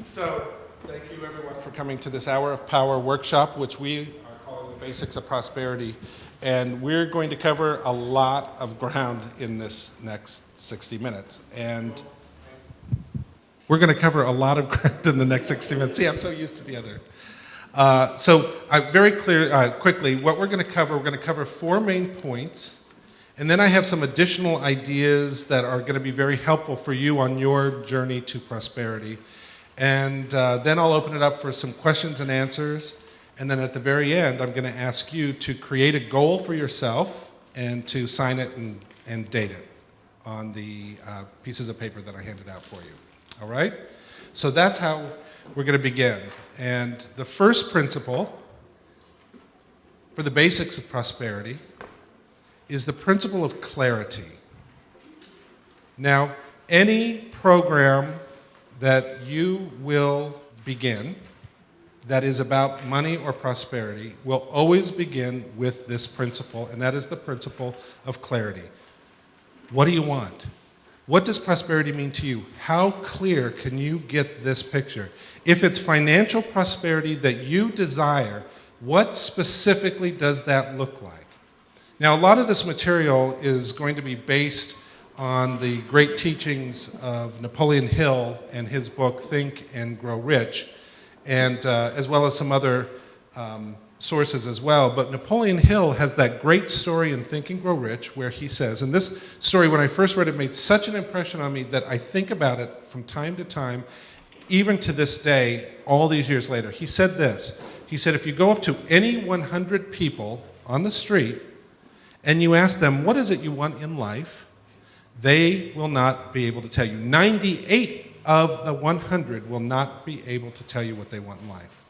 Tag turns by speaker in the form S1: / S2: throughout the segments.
S1: So, thank you everyone for coming to this Hour of Power workshop, which we are calling the Basics of Prosperity. And we're going to cover a lot of ground in this next 60 minutes. And we're going to cover a lot of ground in the next 60 minutes. See, I'm so used to the other. Very quickly, what we're going to cover 4 main points. And then I have some additional ideas that are going to be very helpful for you on your journey to prosperity. And then I'll open it up for some questions and answers. And then at the very end, I'm going to ask you to create a goal for yourself and to sign it and date it on the pieces of paper that I handed out for you. All right? So that's how we're going to begin. And the first principle for the basics of prosperity is the principle of clarity. Now, any program that you will begin that is about money or prosperity will always begin with this principle, and that is the principle of clarity. What do you want? What does prosperity mean to you? How clear can you get this picture? If it's financial prosperity that you desire, what specifically does that look like? Now, a lot of this material is going to be based on the great teachings of Napoleon Hill and his book, Think and Grow Rich, and as well as some other sources as well. But Napoleon Hill has that great story in Think and Grow Rich where he says, and this story, when I first read it, made such an impression on me that I think about it from time to time, even to this day, all these years later. He said this. He said, if you go up to any 100 people on the street and you ask them, what is it you want in life? They will not be able to tell you. 98 of the 100 will not be able to tell you what they want in life.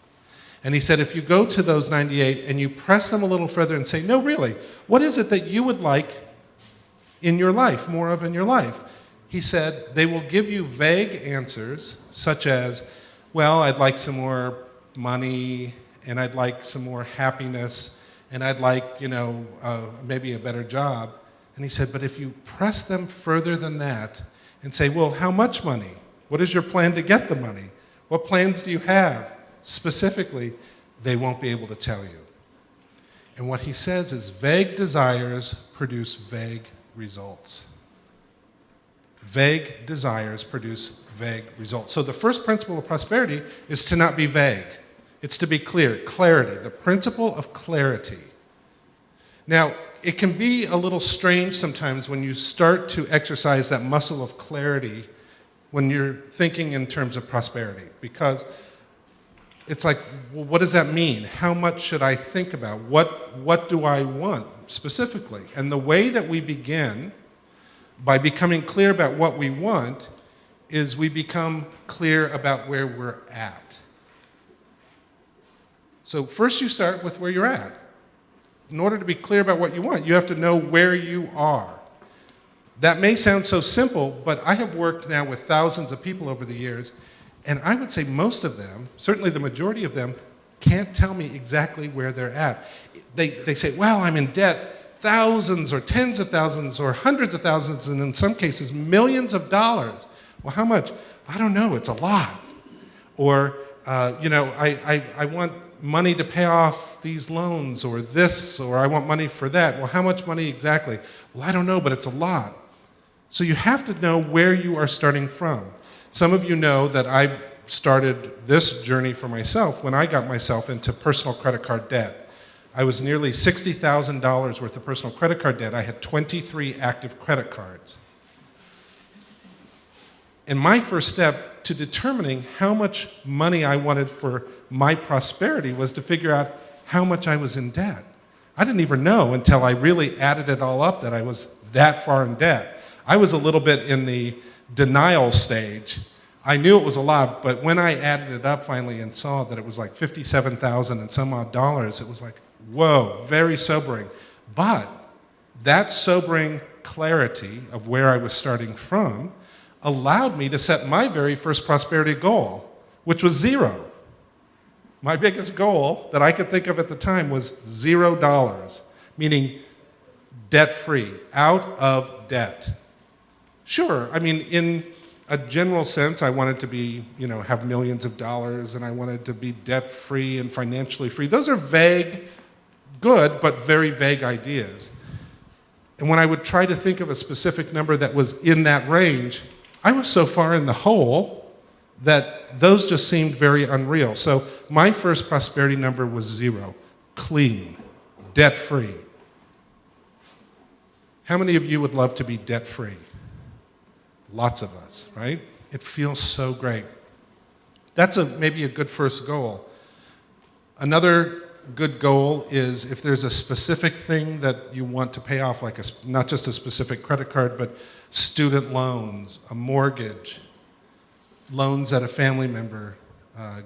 S1: And he said, if you go to those 98 and you press them a little further and say, no, really, what is it that you would like in your life, more of in your life? He said, they will give you vague answers, such as, well, I'd like some more money, and I'd like some more happiness, and I'd like, maybe a better job. And he said, but if you press them further than that and say, well, how much money? What is your plan to get the money? What plans do you have? Specifically, they won't be able to tell you. And what he says is vague desires produce vague results. Vague desires produce vague results. So the first principle of prosperity is to not be vague. It's to be clear. Clarity, the principle of clarity. Now, it can be a little strange sometimes when you start to exercise that muscle of clarity when you're thinking in terms of prosperity, because it's like, well, what does that mean? How much should I think about? What do I want specifically? And the way that we begin by becoming clear about what we want is we become clear about where we're at. So first you start with where you're at. In order to be clear about what you want, you have to know where you are. That may sound so simple, but I have worked now with thousands of people over the years, and I would say most of them, certainly the majority of them, can't tell me exactly where they're at. They say, well, I'm in debt thousands or tens of thousands or hundreds of thousands, and in some cases, millions of dollars. Well, how much? I don't know, it's a lot. Or, I want money to pay off these loans or this, or I want money for that. Well, how much money exactly? Well, I don't know, but it's a lot. So you have to know where you are starting from. Some of you know that I started this journey for myself when I got myself into personal credit card debt. I was nearly $60,000 worth of personal credit card debt. I had 23 active credit cards. And my first step to determining how much money I wanted for my prosperity was to figure out how much I was in debt. I didn't even know until I really added it all up that I was that far in debt. I was a little bit in the denial stage. I knew it was a lot, but when I added it up finally and saw that it was like $57,000 and some odd dollars, it was like, whoa, very sobering. But that sobering clarity of where I was starting from allowed me to set my very first prosperity goal, which was zero. My biggest goal that I could think of at the time was $0, meaning debt-free, out of debt. Sure, I mean, in a general sense, I wanted to be, have millions of dollars, and I wanted to be debt-free and financially free. Those are vague, good, but very vague ideas. And when I would try to think of a specific number that was in that range, I was so far in the hole that those just seemed very unreal. So my first prosperity number was 0, clean, debt-free. How many of you would love to be debt-free? Lots of us, right? It feels so great. That's maybe a good first goal. Another good goal is if there's a specific thing that you want to pay off, like not just a specific credit card, but student loans, a mortgage, loans that a family member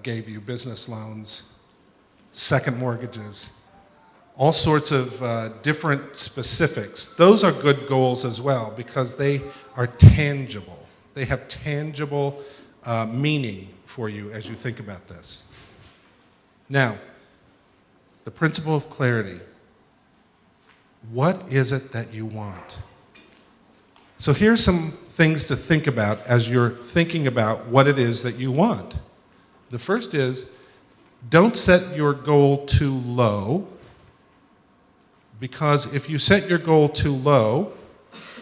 S1: gave you, business loans, second mortgages, all sorts of different specifics. Those are good goals as well because they are tangible. They have tangible meaning for you as you think about this. Now, the principle of clarity. What is it that you want? So here's some things to think about as you're thinking about what it is that you want. The first is, don't set your goal too low, because if you set your goal too low,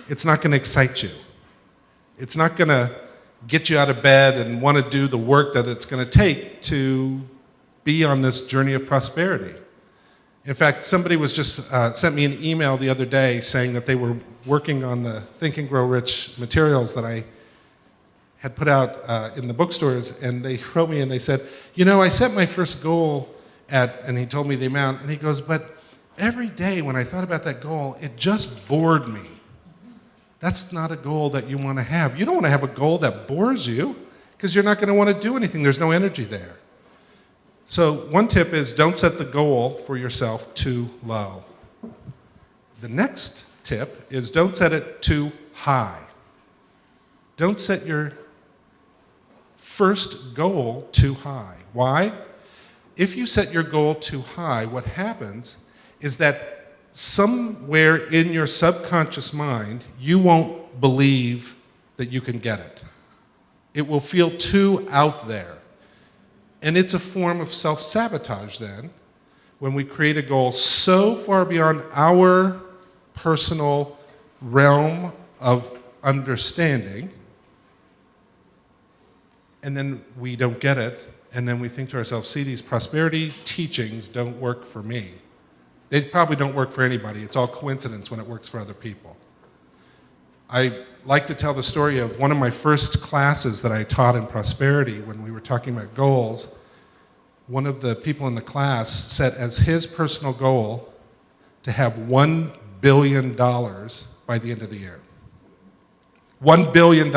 S1: it's not going to excite you. It's not going to get you out of bed and want to do the work that it's going to take to be on this journey of prosperity. In fact, somebody was just sent me an email the other day saying that they were working on the Think and Grow Rich materials that I had put out in the bookstores, and they wrote me and they said, I set my first goal at, and he told me the amount, and he goes, but every day when I thought about that goal, it just bored me. That's not a goal that you want to have. You don't want to have a goal that bores you because you're not going to want to do anything. There's no energy there. So one tip is don't set the goal for yourself too low. The next tip is don't set it too high. Don't set your first goal too high. Why? If you set your goal too high, what happens is that somewhere in your subconscious mind, you won't believe that you can get it. It will feel too out there. And it's a form of self-sabotage then, when we create a goal so far beyond our personal realm of understanding, and then we don't get it, and then we think to ourselves, see, these prosperity teachings don't work for me. They probably don't work for anybody. It's all coincidence when it works for other people. I like to tell the story of one of my first classes that I taught in prosperity when we were talking about goals. One of the people in the class set as his personal goal to have $1 billion by the end of the year. $1 billion.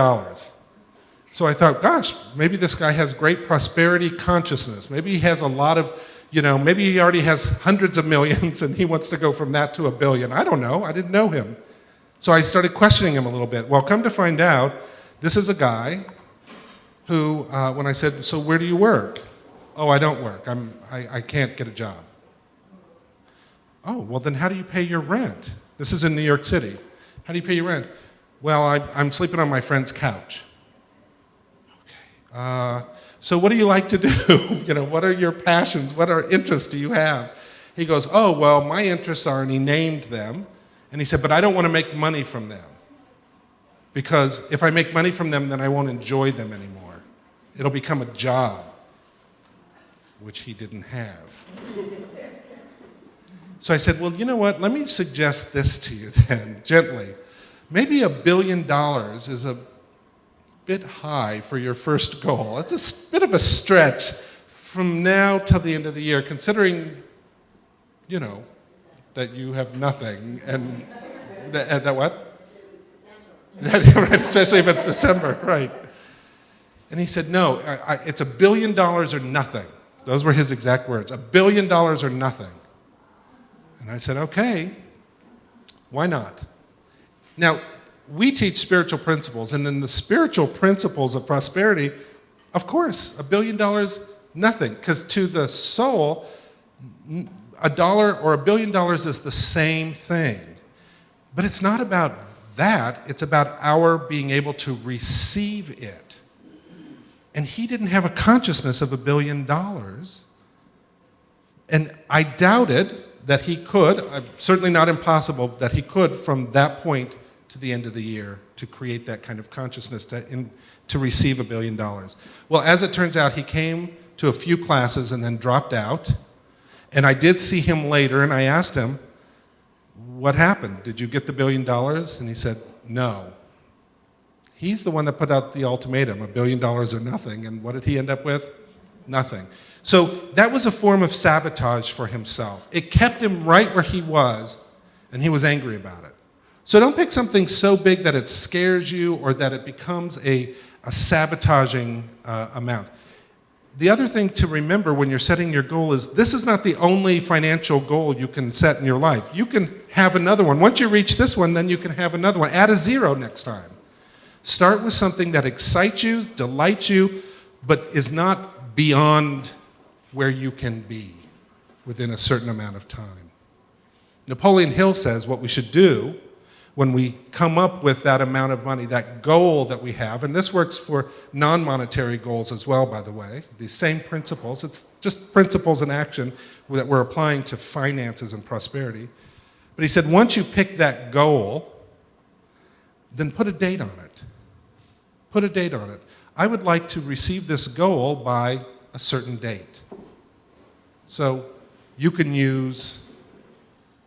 S1: So I thought, gosh, maybe this guy has great prosperity consciousness. Maybe he has a lot of, maybe he already has hundreds of millions and he wants to go from that to $1 billion. I don't know. I didn't know him. So I started questioning him a little bit. Well, come to find out, this is a guy who, when I said, so where do you work? Oh, I don't work. I can't get a job. Oh, well then how do you pay your rent? This is in New York City. How do you pay your rent? Well, I'm sleeping on my friend's couch. Okay. So what do you like to do? What are your passions? What interests do you have? He goes, oh, well, my interests are, and he named them. And he said, but I don't want to make money from them. Because if I make money from them, then I won't enjoy them anymore. It'll become a job, which he didn't have. So I said, well, you know what? Let me suggest this to you then, gently. Maybe $1 billion is a bit high for your first goal. It's a bit of a stretch from now till the end of the year, considering, that you have nothing, and that what? Right, especially if it's December, right. And he said, no, it's $1 billion or nothing. Those were his exact words, $1 billion or nothing. And I said, okay, why not? Now, we teach spiritual principles, and in the spiritual principles of prosperity, of course, $1 billion, nothing, because to the soul, $1 or $1 billion is the same thing. But it's not about that. It's about our being able to receive it. And he didn't have a consciousness of $1 billion. And I doubted that he could, certainly not impossible, that he could from that point to the end of the year to create that kind of consciousness to receive $1 billion. Well, as it turns out, he came to a few classes and then dropped out. And I did see him later, and I asked him, what happened? Did you get the $1 billion? And he said, no. He's the one that put out the ultimatum, $1 billion or nothing. And what did he end up with? Nothing. So that was a form of sabotage for himself. It kept him right where he was, and he was angry about it. So don't pick something so big that it scares you or that it becomes a sabotaging amount. The other thing to remember when you're setting your goal is this is not the only financial goal you can set in your life. You can have another one. Once you reach this one, then you can have another one. Add a 0 next time. Start with something that excites you, delights you, but is not beyond where you can be within a certain amount of time. Napoleon Hill says what we should do when we come up with that amount of money, that goal that we have, and this works for non-monetary goals as well, by the way, these same principles. It's just principles in action that we're applying to finances and prosperity. But he said, once you pick that goal, then put a date on it. Put a date on it. I would like to receive this goal by a certain date. So you can use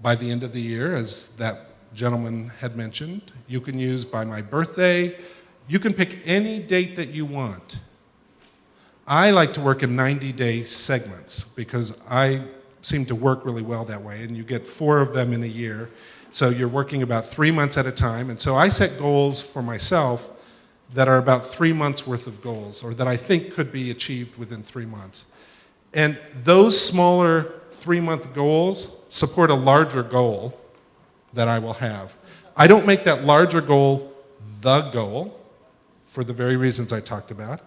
S1: by the end of the year, as that gentleman had mentioned. You can use by my birthday. You can pick any date that you want. I like to work in 90-day segments because I seem to work really well that way, and you get 4 of them in a year. So you're working about 3 months at a time, and so I set goals for myself that are about 3 months worth of goals, or that I think could be achieved within 3 months. And those smaller 3-month goals support a larger goal that I will have. I don't make that larger goal the goal for the very reasons I talked about.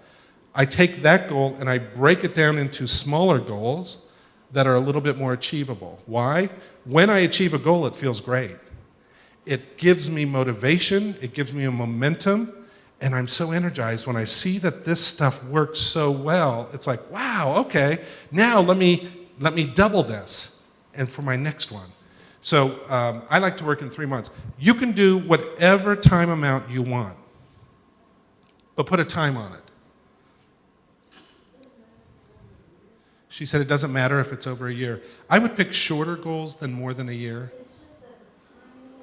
S1: I take that goal and I break it down into smaller goals that are a little bit more achievable. Why? When I achieve a goal, it feels great. It gives me motivation, it gives me a momentum, and I'm so energized when I see that this stuff works so well. It's like, wow, okay, now let me double this, and for my next one. So I like to work in 3 months. You can do whatever time amount you want, but put a time on it. She said it doesn't matter if it's over a year. I would pick shorter goals than more than a year.
S2: It's just that the timing,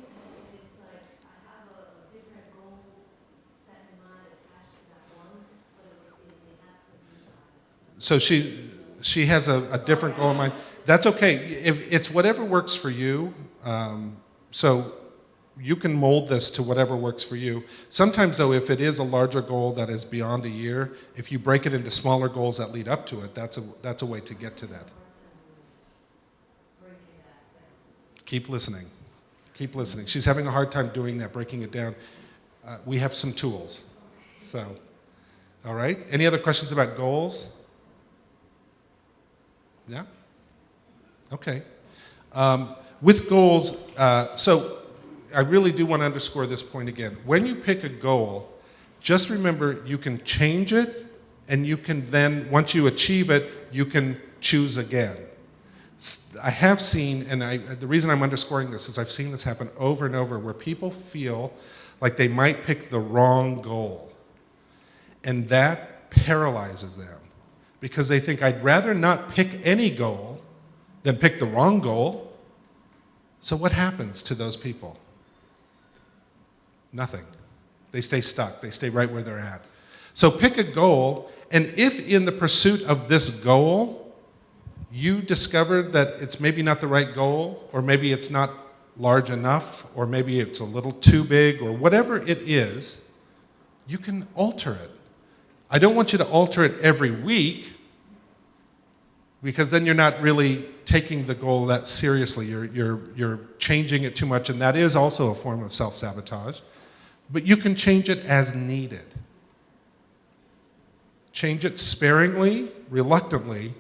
S2: it's like I have a different goal set in mind attached to that one, but it has to be.
S1: So she has a different goal in mind. That's okay. It's whatever works for you. So you can mold this to whatever works for you. Sometimes, though, if it is a larger goal that is beyond a year, if you break it into smaller goals that lead up to it, that's a way to get to that. Keep listening. Keep listening. She's having a hard time doing that, breaking it down. We have some tools. So, all right. Any other questions about goals? Yeah? Okay. With goals, so I really do want to underscore this point again. When you pick a goal, just remember you can change it, and you can then, once you achieve it, you can choose again. I have seen, and the reason I'm underscoring this is I've seen this happen over and over, where people feel like they might pick the wrong goal, and that paralyzes them because they think, I'd rather not pick any goal than pick the wrong goal. So what happens to those people? Nothing. They stay stuck. They stay right where they're at. So pick a goal, and if in the pursuit of this goal, you discovered that it's maybe not the right goal, or maybe it's not large enough, or maybe it's a little too big, or whatever it is, you can alter it. I don't want you to alter it every week, because then you're not really taking the goal that seriously. You're changing it too much, and that is also a form of self-sabotage. But you can change it as needed. Change it sparingly, reluctantly,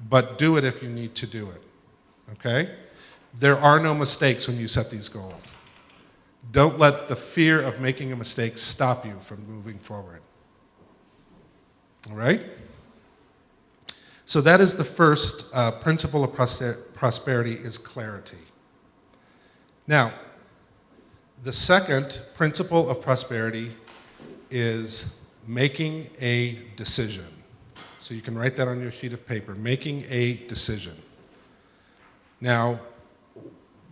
S1: but do it if you need to do it, okay? There are no mistakes when you set these goals. Don't let the fear of making a mistake stop you from moving forward. All right? So that is the first principle of prosperity is clarity. Now, the second principle of prosperity is making a decision. So you can write that on your sheet of paper, making a decision. Now,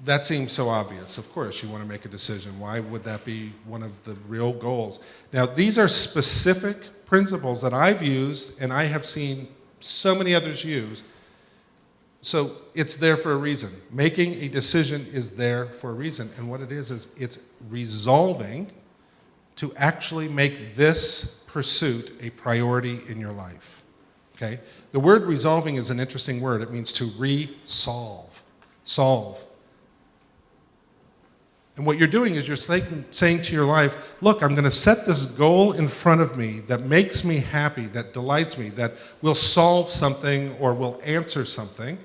S1: that seems so obvious. Of course, you want to make a decision. Why would that be one of the real goals? Now, these are specific principles that I've used and I have seen so many others use. So it's there for a reason. Making a decision is there for a reason. And what it is it's resolving to actually make this pursuit a priority in your life. Okay? The word resolving is an interesting word. It means to resolve, solve. And what you're doing is you're saying to your life, look, I'm going to set this goal in front of me that makes me happy, that delights me, that will solve something or will answer something.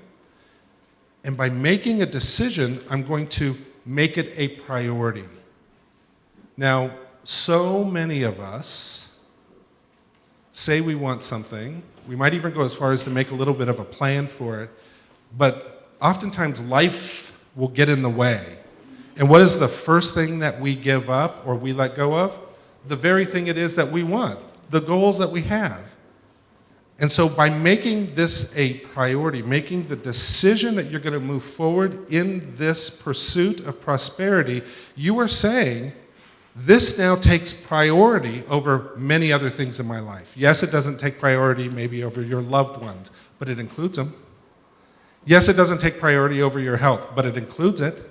S1: And by making a decision, I'm going to make it a priority. Now, so many of us say we want something. We might even go as far as to make a little bit of a plan for it. But oftentimes life will get in the way. And what is the first thing that we give up or we let go of? The very thing it is that we want, the goals that we have. And so by making this a priority, making the decision that you're going to move forward in this pursuit of prosperity, you are saying, this now takes priority over many other things in my life. Yes, it doesn't take priority maybe over your loved ones, but it includes them. Yes, it doesn't take priority over your health, but it includes it.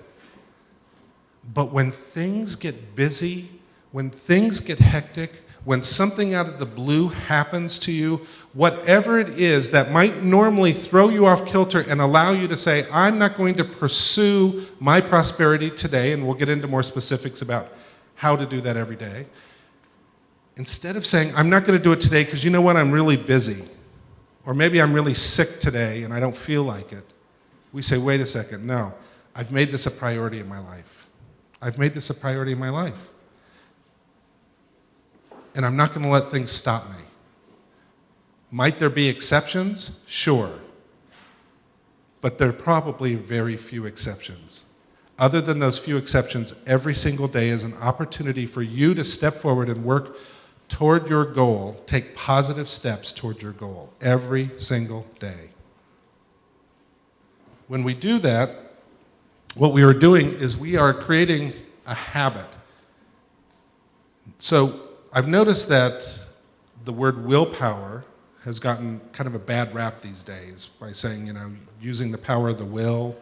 S1: But when things get busy, when things get hectic, when something out of the blue happens to you, whatever it is that might normally throw you off kilter and allow you to say, I'm not going to pursue my prosperity today, and we'll get into more specifics about how to do that every day. Instead of saying, I'm not going to do it today because you know what, I'm really busy, or maybe I'm really sick today and I don't feel like it, we say, wait a second, no, I've made this a priority in my life. I've made this a priority in my life. And I'm not going to let things stop me. Might there be exceptions? Sure. But there are probably very few exceptions. Other than those few exceptions, every single day is an opportunity for you to step forward and work toward your goal, take positive steps toward your goal, every single day. When we do that, what we are doing is we are creating a habit. So I've noticed that the word willpower has gotten kind of a bad rap these days by saying, you know, using the power of the will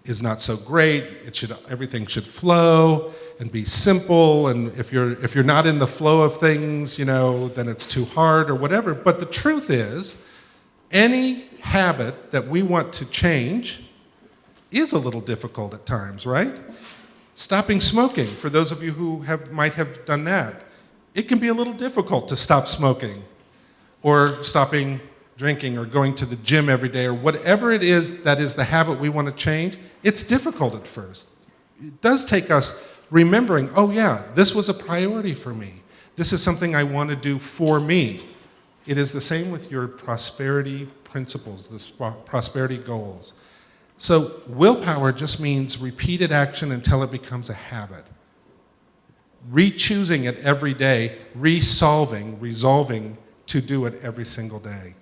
S1: is not so great. Everything should flow and be simple, and if you're not in the flow of things, you know, then it's too hard or whatever. But the truth is, any habit that we want to change is a little difficult at times, right? Stopping smoking, for those of you who might have done that, it can be a little difficult to stop smoking, or stopping drinking, or going to the gym every day, or whatever it is that is the habit we want to change. It's difficult at first. It does take us remembering, oh yeah, this was a priority for me. This is something I want to do for me. It is the same with your prosperity principles, the prosperity goals. So willpower just means repeated action until it becomes a habit. Re-choosing it every day, resolving to do it every single day.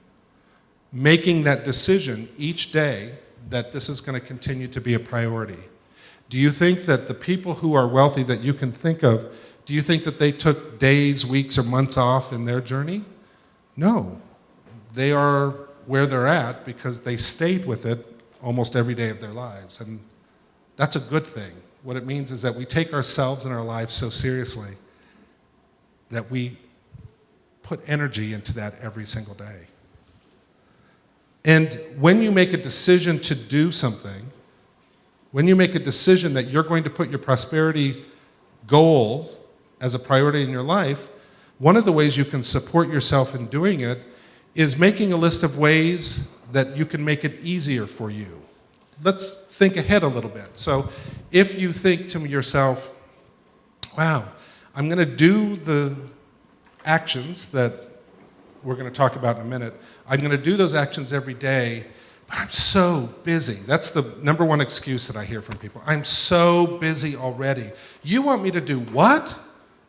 S1: Making that decision each day that this is going to continue to be a priority. Do you think that the people who are wealthy that you can think of, do you think that they took days, weeks, or months off in their journey? No. They are where they're at because they stayed with it almost every day of their lives. And that's a good thing. What it means is that we take ourselves and our lives so seriously that we put energy into that every single day. And when you make a decision to do something, when you make a decision that you're going to put your prosperity goal as a priority in your life, one of the ways you can support yourself in doing it is making a list of ways that you can make it easier for you. Let's think ahead a little bit. So if you think to yourself, wow, I'm going to do the actions that we're going to talk about in a minute. I'm going to do those actions every day, but I'm so busy. That's the number one excuse that I hear from people. I'm so busy already. You want me to do what?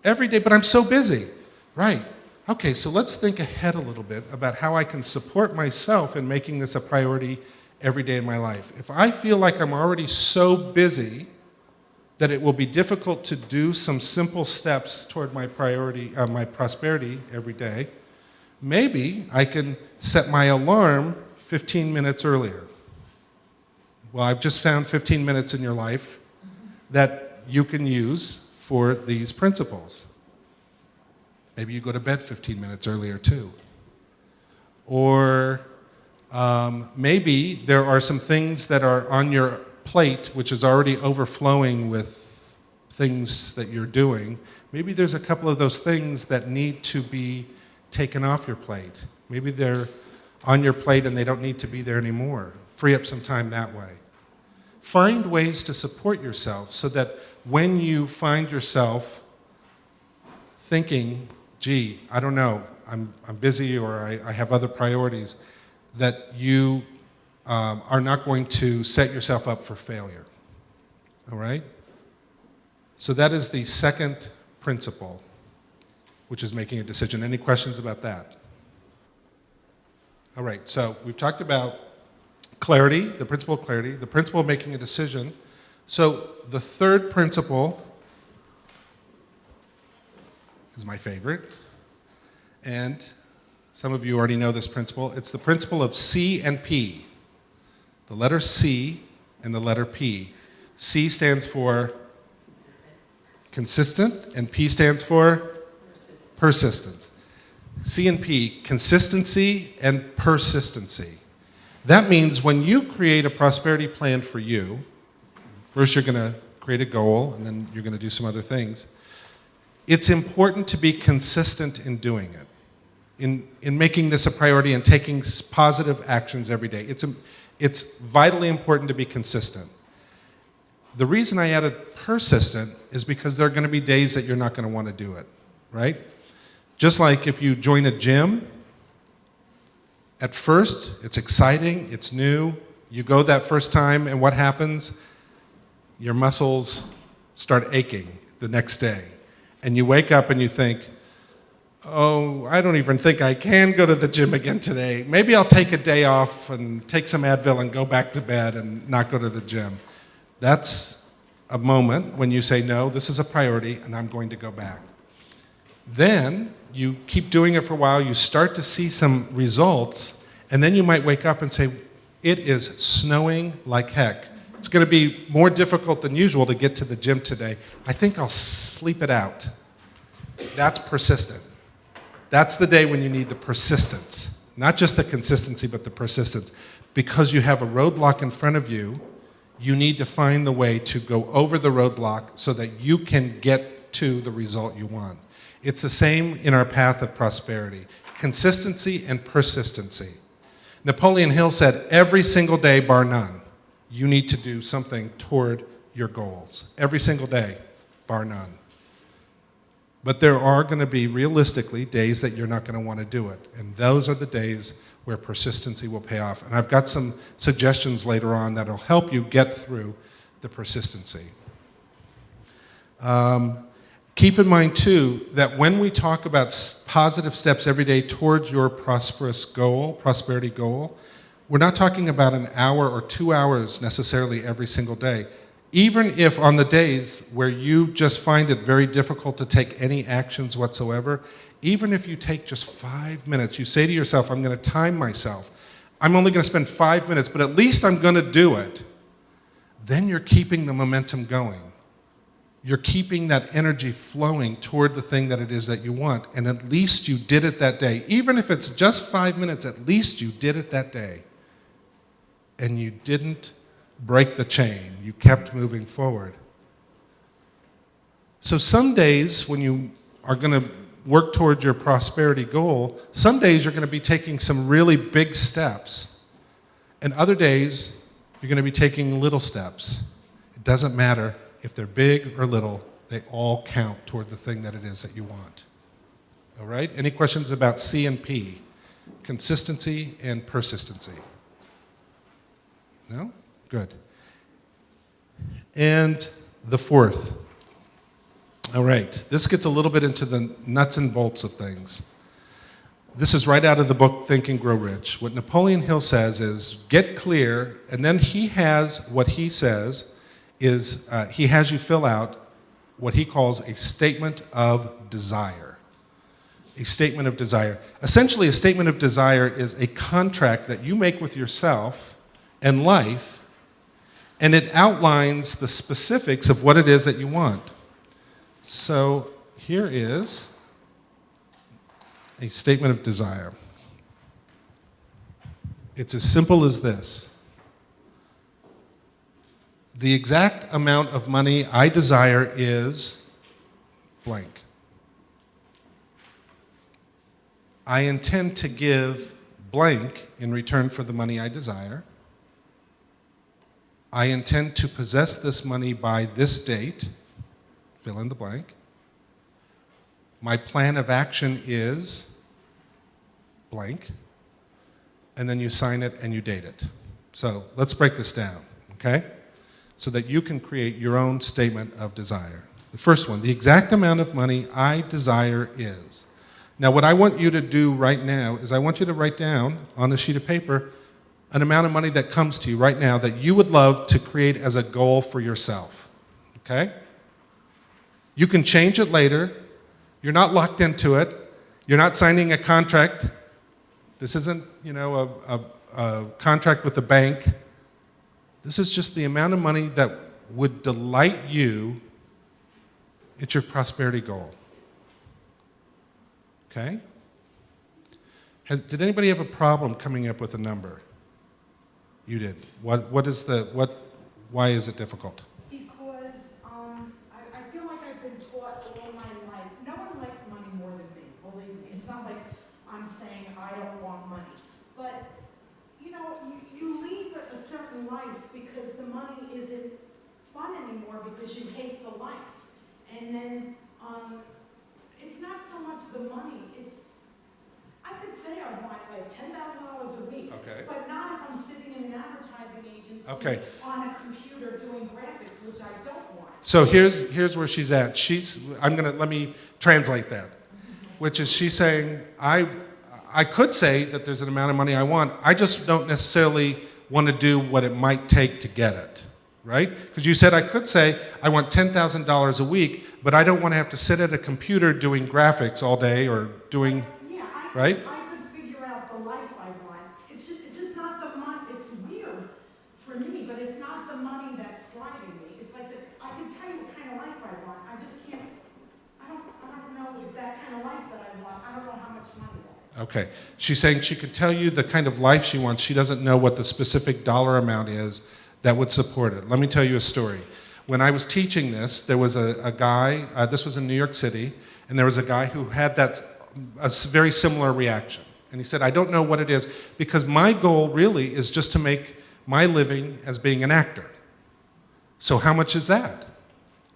S1: Every day, but I'm so busy. Right. Okay, so let's think ahead a little bit about how I can support myself in making this a priority every day in my life. If I feel like I'm already so busy that it will be difficult to do some simple steps toward my my prosperity every day, maybe I can set my alarm 15 minutes earlier. Well, I've just found 15 minutes in your life that you can use for these principles. Maybe you go to bed 15 minutes earlier too. Or maybe there are some things that are on your plate which is already overflowing with things that you're doing. Maybe there's a couple of those things that need to be taken off your plate. Maybe they're on your plate and they don't need to be there anymore. Free up some time that way. Find ways to support yourself so that when you find yourself thinking, gee, I don't know, I'm busy or I have other priorities, that you are not going to set yourself up for failure. All right? So that is the second principle, which is making a decision. Any questions about that? All right, so we've talked about clarity, the principle of clarity, the principle of making a decision. So the third principle is my favorite, and some of you already know this principle. It's the principle of C and P. The letter C and the letter P. C stands for consistent, and P stands for persistence. C and P, consistency and persistency. That means when you create a prosperity plan for you, first you're going to create a goal, and then you're going to do some other things. It's important to be consistent in doing it, in making this a priority and taking positive actions every day. It's vitally important to be consistent. The reason I added persistent is because there are going to be days that you're not going to want to do it, right? Just like if you join a gym, at first it's exciting, it's new, you go that first time, and what happens? Your muscles start aching the next day. And you wake up and you think, oh, I don't even think I can go to the gym again today. Maybe I'll take a day off and take some Advil and go back to bed and not go to the gym. That's a moment when you say, no, this is a priority and I'm going to go back. Then you keep doing it for a while, you start to see some results, and then you might wake up and say, it is snowing like heck. It's going to be more difficult than usual to get to the gym today. I think I'll sleep it out. That's persistent. That's the day when you need the persistence. Not just the consistency, but the persistence. Because you have a roadblock in front of you, you need to find the way to go over the roadblock so that you can get to the result you want. It's the same in our path of prosperity. Consistency and persistency. Napoleon Hill said, every single day, bar none, you need to do something toward your goals. Every single day, bar none. But there are going to be, realistically, days that you're not going to want to do it. And those are the days where persistency will pay off. And I've got some suggestions later on that will help you get through the persistency. Keep in mind, too, that when we talk about positive steps every day towards your prosperity goal, we're not talking about an hour or 2 hours necessarily every single day. Even if on the days where you just find it very difficult to take any actions whatsoever, even if you take just 5 minutes, you say to yourself, I'm going to time myself. I'm only going to spend 5 minutes, but at least I'm going to do it. Then you're keeping the momentum going. You're keeping that energy flowing toward the thing that it is that you want, and at least you did it that day. Even if it's just 5 minutes, at least you did it that day. And you didn't break the chain. You kept moving forward. So some days when you are going to work toward your prosperity goal, some days you're going to be taking some really big steps. And other days you're going to be taking little steps. It doesn't matter if they're big or little, They all count toward the thing that it is that you want. All right? Any questions about C and P? Consistency and persistency. No? Good. And the fourth. All right. This gets a little bit into the nuts and bolts of things. This is right out of the book Think and Grow Rich. What Napoleon Hill says is get clear, and then he has what he says is he has you fill out what he calls a statement of desire. A statement of desire. Essentially, a statement of desire is a contract that you make with yourself and life, and it outlines the specifics of what it is that you want. So here is a statement of desire. It's as simple as this. The exact amount of money I desire is blank. I intend to give blank in return for the money I desire. I intend to possess this money by this date, fill in the blank. My plan of action is blank, and then you sign it and you date it. So let's break this down, okay? So that you can create your own statement of desire. The first one, the exact amount of money I desire is. Now what I want you to do right now is I want you to write down on a sheet of paper an amount of money that comes to you right now that you would love to create as a goal for yourself, okay? You can change it later. You're not locked into it. You're not signing a contract. This isn't, a contract with the bank. This is just the amount of money that would delight you. It's your prosperity goal. Okay? Did anybody have a problem coming up with a number? You did. Why is it difficult?
S3: Because I feel like I've been taught all my life, no one likes money more than me, believe me. It's not like I'm saying I don't want money. But, you leave a certain life because the money isn't fun anymore because you hate the life. And then it's not so much the money, I could say I want like $10,000 a week,
S1: Okay.
S3: but not if I'm sitting in an advertising agency
S1: Okay.
S3: on a computer doing graphics, which I don't want.
S1: So here's where she's at. Let me translate that, which is she's saying, I could say that there's an amount of money I want. I just don't necessarily want to do what it might take to get it, right? Because you said I could say I want $10,000 a week, but I don't want to have to sit at a computer doing graphics all day or doing,
S3: Yeah,
S1: right?
S3: I could figure out the life I want. It's just not the money. It's weird for me, but it's not the money that's driving me. It's like I can tell you what kind of life I want. I just can't. I don't know if that kind of life that I want. I don't know how much money that is.
S1: Okay. She's saying she could tell you the kind of life she wants. She doesn't know what the specific dollar amount is that would support it. Let me tell you a story. When I was teaching this, there was a guy, this was in New York City, and there was a guy who had a very similar reaction. And he said, I don't know what it is, because my goal really is just to make my living as being an actor. So how much is that?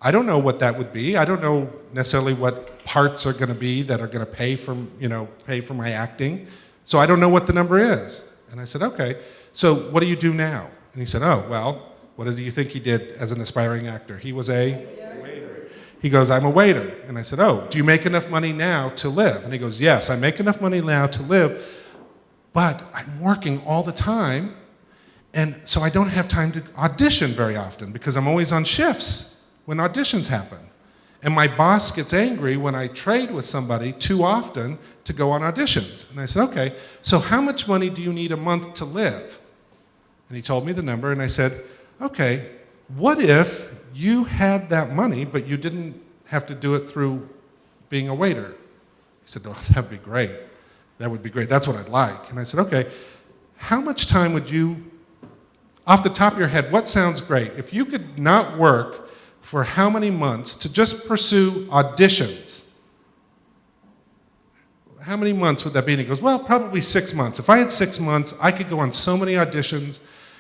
S1: I don't know what that would be. I don't know necessarily what parts are going to be that are going to pay for my acting. So I don't know what the number is. And I said, okay, so what do you do now? And he said, oh, well, what do you think he did as an aspiring actor? He was a waiter. He goes, I'm a waiter. And I said, oh, do you make enough money now to live? And he goes, yes, I make enough money now to live, but I'm working all the time, and so I don't have time to audition very often because I'm always on shifts when auditions happen. And my boss gets angry when I trade with somebody too often to go on auditions. And I said, okay, so how much money do you need a month to live? And he told me the number, and I said, okay, what if you had that money, but you didn't have to do it through being a waiter? He said, oh, that'd be great. That would be great. That's what I'd like. And I said, okay, how much time would you, off the top of your head, what sounds great? If you could not work for how many months to just pursue auditions, how many months would that be? And he goes, well, probably 6 months. If I had 6 months, I could go on so many auditions,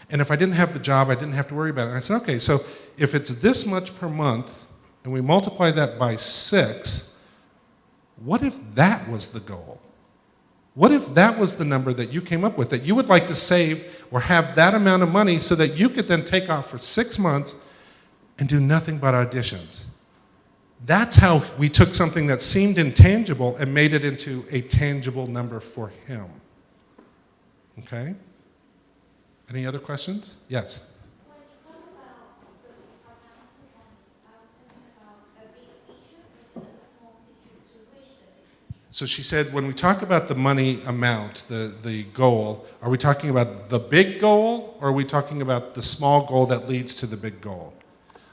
S1: and if I didn't have the job, I didn't have to worry about it. And I said, okay, so if it's this much per month, and we multiply that by 6, what if that was the goal? What if that was the number that you came up with, that you would like to save or have that amount of money so that you could then take off for 6 months and do nothing but auditions? That's how we took something that seemed intangible and made it into a tangible number for him. Okay? Any other questions? Yes?
S2: When you talk about the amount and are we talking about a big picture or a small picture to reach the big picture?
S1: So she said, when we talk about the money amount, the goal, are we talking about the big goal or are we talking about the small goal that leads to the big goal?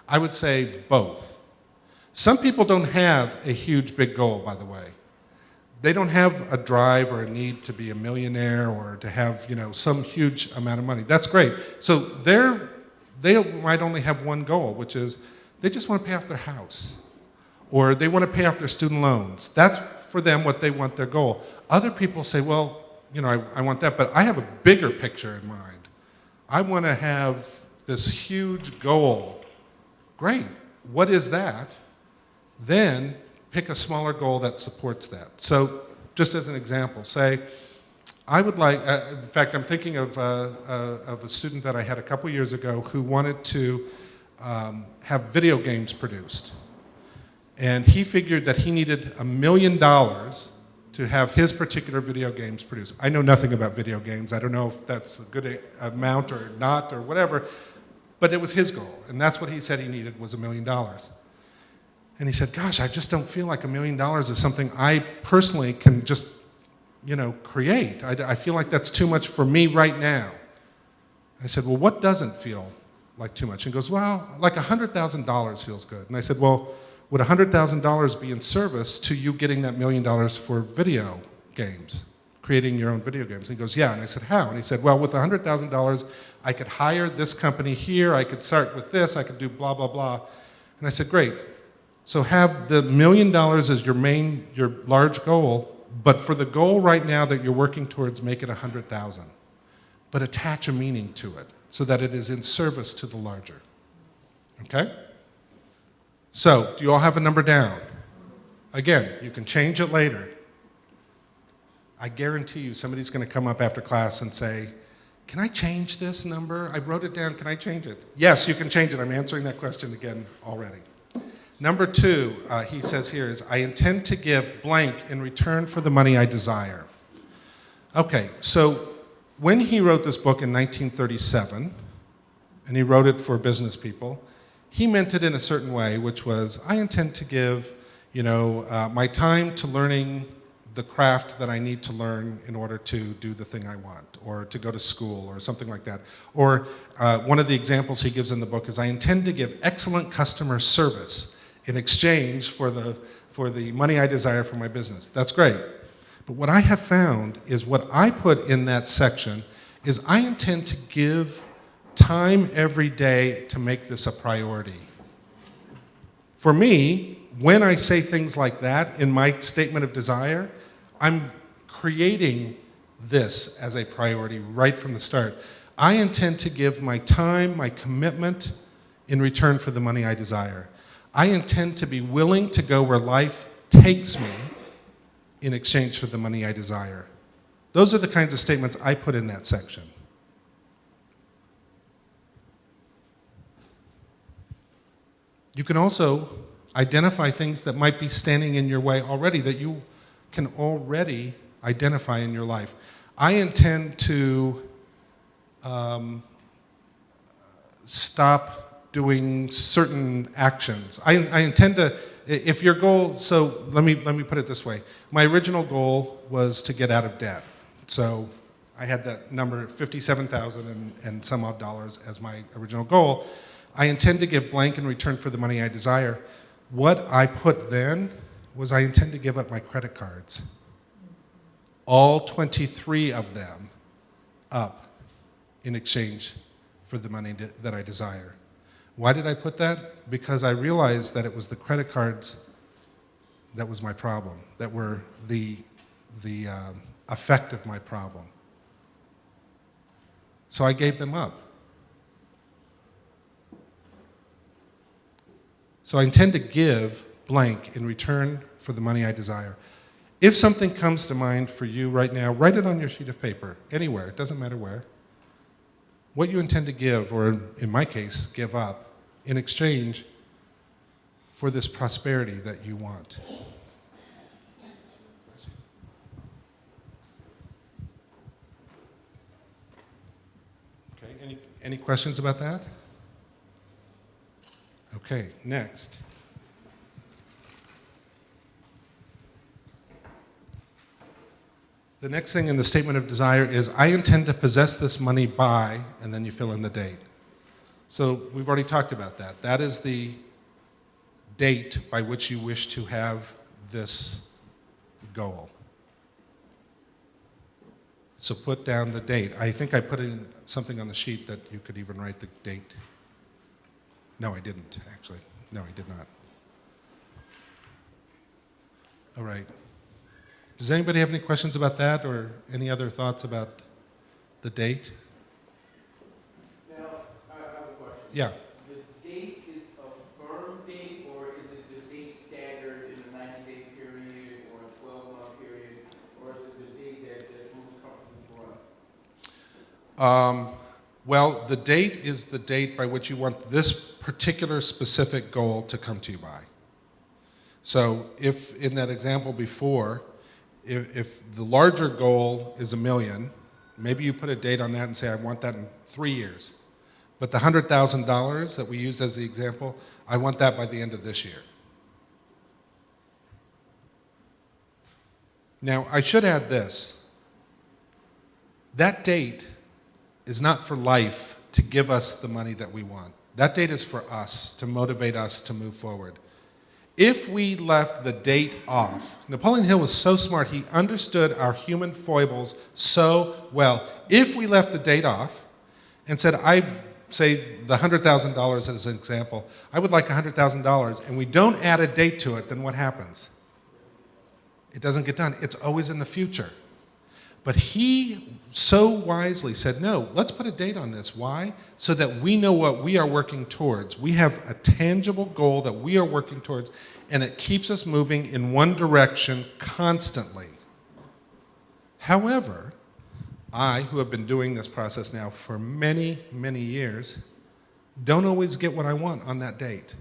S1: I would say both. Some people don't have a huge big goal, by the way. They don't have a drive or a need to be a millionaire or to have, some huge amount of money. That's great. So they might only have one goal, which is they just want to pay off their house or they want to pay off their student loans. That's for them what they want their goal. Other people say, well, I want that, but I have a bigger picture in mind. I want to have this huge goal. Great. What is that? Then pick a smaller goal that supports that. So just as an example, say, I would like, in fact, I'm thinking of a student that I had a couple years ago who wanted to have video games produced. And he figured that he needed $1 million to have his particular video games produced. I know nothing about video games. I don't know if that's a good amount or not or whatever, but it was his goal. And that's what he said he needed was $1 million. And he said, gosh, I just don't feel like $1 million is something I personally can just, create. I feel like that's too much for me right now. I said, well, what doesn't feel like too much? And he goes, well, like $100,000 feels good. And I said, well, would $100,000 be in service to you getting that $1 million for video games, creating your own video games? And he goes, yeah. And I said, how? And he said, well, with $100,000, I could hire this company here, I could start with this, I could do blah, blah, blah. And I said, great. So have the $1 million as your large goal, but for the goal right now that you're working towards, make it 100,000. But attach a meaning to it so that it is in service to the larger. Okay? So, do you all have a number down? Again, you can change it later. I guarantee you somebody's going to come up after class and say, can I change this number? I wrote it down, can I change it? Yes, you can change it. I'm answering that question again already. Number 2, he says here is, I intend to give blank in return for the money I desire. Okay, so when he wrote this book in 1937, and he wrote it for business people, he meant it in a certain way, which was, I intend to give, my time to learning the craft that I need to learn in order to do the thing I want, or to go to school, or something like that. Or one of the examples he gives in the book is, I intend to give excellent customer service in exchange for the money I desire for my business. That's great. But what I have found is what I put in that section is I intend to give time every day to make this a priority. For me, when I say things like that in my statement of desire, I'm creating this as a priority right from the start. I intend to give my time, my commitment in return for the money I desire. I intend to be willing to go where life takes me in exchange for the money I desire. Those are the kinds of statements I put in that section. You can also identify things that might be standing in your way already, that you can already identify in your life. I intend to stop doing certain actions. I intend to, if your goal, so let me put it this way. My original goal was to get out of debt. So I had that number, $57,000 and some odd dollars as my original goal. I intend to give blank in return for the money I desire. What I put then was I intend to give up my credit cards. All 23 of them up in exchange for the money that I desire. Why did I put that? Because I realized that it was the credit cards that was my problem, that were the effect of my problem. So I gave them up. So I intend to give blank in return for the money I desire. If something comes to mind for you right now, write it on your sheet of paper, anywhere, it doesn't matter where. What you intend to give, or in my case, give up, in exchange for this prosperity that you want. Okay, any questions about that? Okay, next. The next thing in the statement of desire is, I intend to possess this money by, and then you fill in the date. So we've already talked about that. That is the date by which you wish to have this goal. So put down the date. I think I put in something on the sheet that you could even write the date. No, I didn't, actually. No, I did not. All right. Does anybody have any questions about that or any other thoughts about the date?
S4: Now, I have a question.
S1: Yeah.
S4: The date is a firm date, or is it the date staggered in a 90-day period or a 12-month period, or is it the date that's most comfortable for us?
S1: Well, the date is the date by which you want this particular specific goal to come to you by. So if in that example before, if the larger goal is $1 million, maybe you put a date on that and say, I want that in 3 years. But the $100,000 that we used as the example, I want that by the end of this year. Now, I should add this. That date is not for life to give us the money that we want. That date is for us, to motivate us to move forward. If we left the date off, Napoleon Hill was so smart, he understood our human foibles so well. If we left the date off and said, I say the $100,000 as an example, I would like $100,000, and we don't add a date to it, then what happens? It doesn't get done. It's always in the future. But he so wisely said, no, let's put a date on this. Why? So that we know what we are working towards. We have a tangible goal that we are working towards, and it keeps us moving in one direction constantly. However, I, who have been doing this process now for many, many years, don't always get what I want on that date.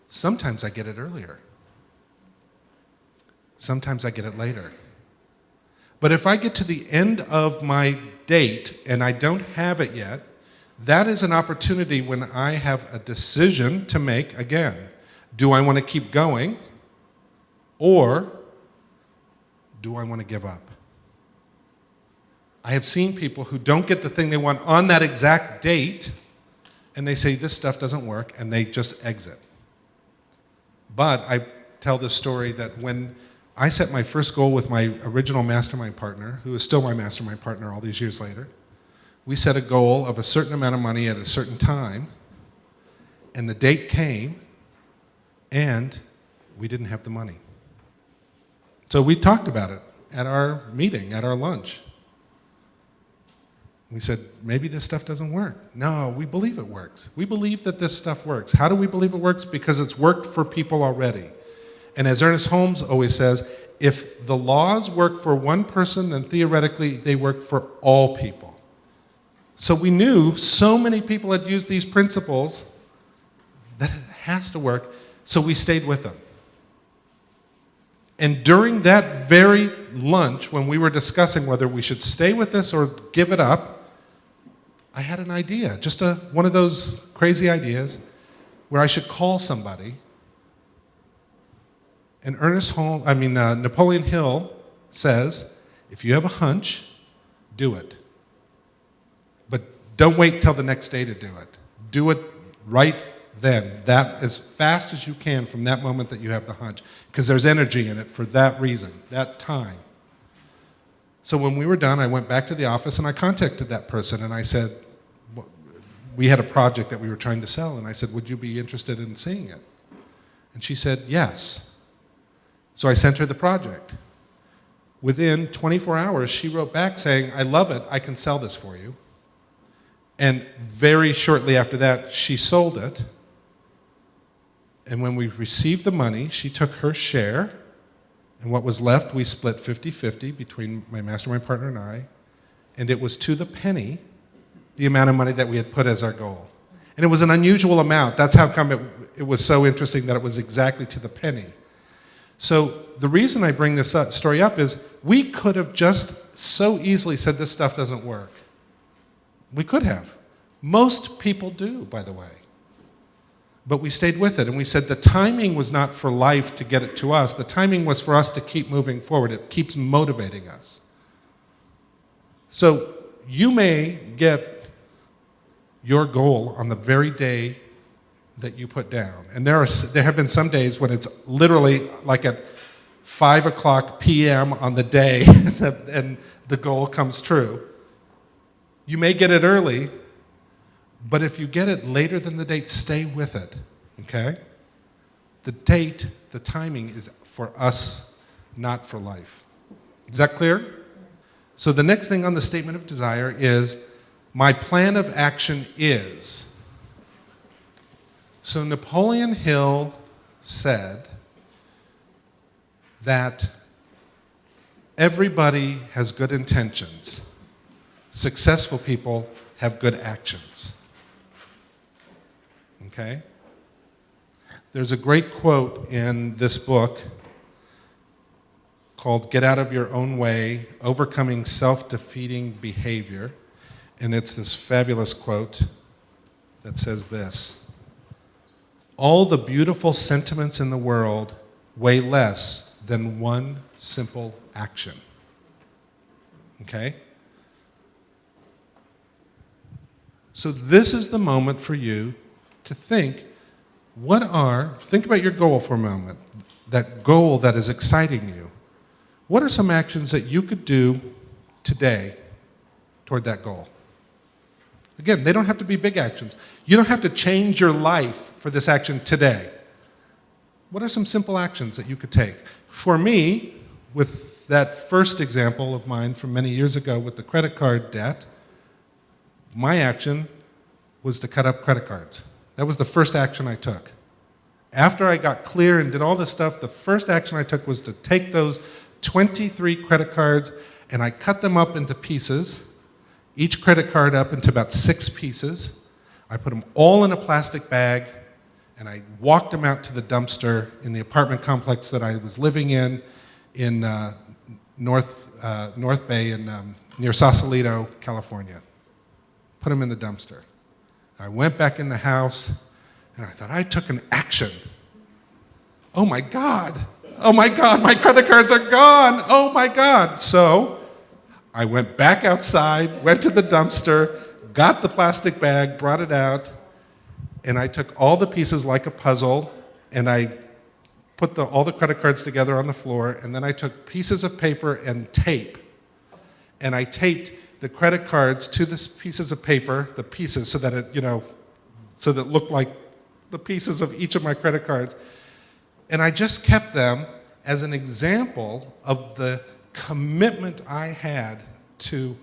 S1: Sometimes I get it earlier. Sometimes I get it later. But if I get to the end of my date and I don't have it yet, that is an opportunity when I have a decision to make again. Do I want to keep going, or do I want to give up? I have seen people who don't get the thing they want on that exact date, and they say, this stuff doesn't work, and they just exit. But I tell this story that when I set my first goal with my original mastermind partner, who is still my mastermind partner all these years later. We set a goal of a certain amount of money at a certain time, and the date came, and we didn't have the money. So we talked about it at our meeting, at our lunch. We said, maybe this stuff doesn't work. No, we believe it works. We believe that this stuff works. How do we believe it works? Because it's worked for people already. And as Ernest Holmes always says, if the laws work for one person, then theoretically they work for all people. So we knew so many people had used these principles that it has to work, so we stayed with them. And during that very lunch, when we were discussing whether we should stay with this or give it up, I had an idea, just one of those crazy ideas, where I should call somebody. And Napoleon Hill says, if you have a hunch, do it. But don't wait till the next day to do it. Do it right then, that as fast as you can from that moment that you have the hunch, because there's energy in it for that reason, that time. So when we were done, I went back to the office and I contacted that person and I said, we had a project that we were trying to sell, and I said, would you be interested in seeing it? And she said, yes. So I sent her the project. Within 24 hours, she wrote back saying, I love it, I can sell this for you. And very shortly after that, she sold it. And when we received the money, she took her share, and what was left, we split 50-50 between my mastermind partner and I, and it was to the penny the amount of money that we had put as our goal. And it was an unusual amount. That's how come it was so interesting that it was exactly to the penny. So the reason I bring this story up is we could have just so easily said this stuff doesn't work. We could have. Most people do, by the way. But we stayed with it, and we said the timing was not for life to get it to us. The timing was for us to keep moving forward. It keeps motivating us. So you may get your goal on the very day that you put down. And there have been some days when it's literally like at 5 o'clock p.m. on the day and the goal comes true. You may get it early, but if you get it later than the date, stay with it, okay? The date, the timing is for us, not for life. Is that clear? So the next thing on the statement of desire is, my plan of action is. So Napoleon Hill said that everybody has good intentions. Successful people have good actions. Okay? There's a great quote in this book called Get Out of Your Own Way, Overcoming Self-Defeating Behavior. And it's this fabulous quote that says this: all the beautiful sentiments in the world weigh less than one simple action. Okay? So this is the moment for you to think about your goal for a moment, that goal that is exciting you. What are some actions that you could do today toward that goal? Again, they don't have to be big actions. You don't have to change your life for this action today. What are some simple actions that you could take? For me, with that first example of mine from many years ago with the credit card debt, my action was to cut up credit cards. That was the first action I took. After I got clear and did all this stuff, the first action I took was to take those 23 credit cards and I cut them up into pieces, each credit card up into about 6 pieces. I put them all in a plastic bag and I walked them out to the dumpster in the apartment complex that I was living in North Bay near Sausalito, California. Put them in the dumpster. I went back in the house, and I thought, I took an action. Oh my God, my credit cards are gone. Oh my God. So I went back outside, went to the dumpster, got the plastic bag, brought it out, and I took all the pieces like a puzzle, and I put all the credit cards together on the floor, and then I took pieces of paper and tape, and I taped the credit cards to the pieces of paper, the pieces, so that it looked like the pieces of each of my credit cards. And I just kept them as an example of the commitment I had to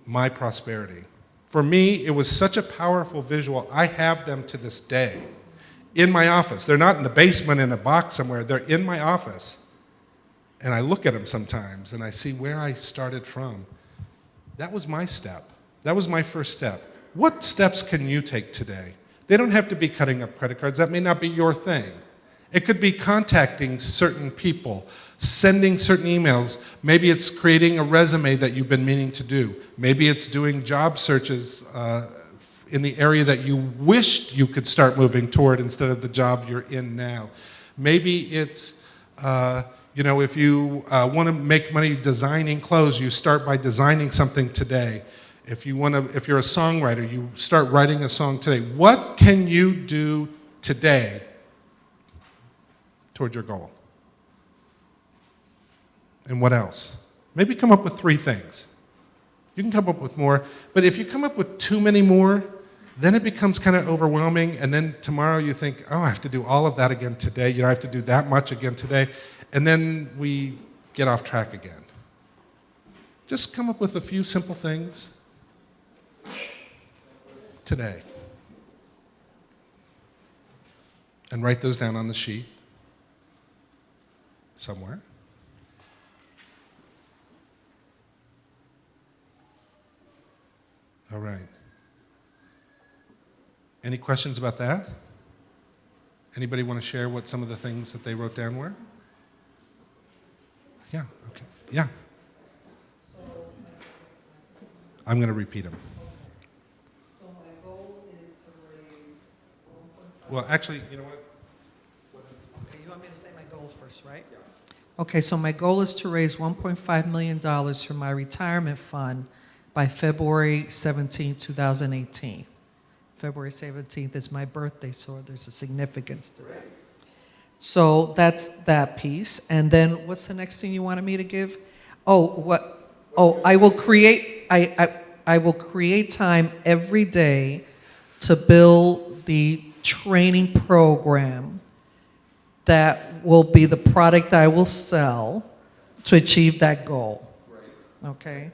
S1: my prosperity. For me, it was such a powerful visual. I have them to this day in my office. They're not in the basement in a box somewhere. They're in my office. And I look at them sometimes, and I see where I started from. That was my step. That was my first step. What steps can you take today? They don't have to be cutting up credit cards. That may not be your thing. It could be contacting certain people, sending certain emails. Maybe it's creating a resume that you've been meaning to do. Maybe it's doing job searches in the area that you wished you could start moving toward instead of the job you're in now. Maybe it's if you want to make money designing clothes, you start by designing something today. If you're a songwriter, you start writing a song today. What can you do today toward your goal? And what else? Maybe come up with 3 things. You can come up with more, but if you come up with too many more, then it becomes kind of overwhelming, and then tomorrow you think, oh, I have to do all of that again today. I have to do that much again today. And then we get off track again. Just come up with a few simple things today. And write those down on the sheet somewhere. All right. Any questions about that? Anybody want to share what some of the things that they wrote down were? Yeah, okay. Yeah. I'm going to repeat them.
S5: So my goal is to raise 1.5.
S1: Well, actually, you know what?
S5: Okay, you want me to say my goals first, right? Yeah. Okay, so my goal is to raise $1.5 million for my retirement fund by February 17, 2018. February 17th is my birthday, so there's a significance to that. So that's that piece. And then what's the next thing you wanted me to give? I will create, I will create time every day to build the training program that will be the product I will sell to achieve that goal.
S1: Right.
S5: Okay?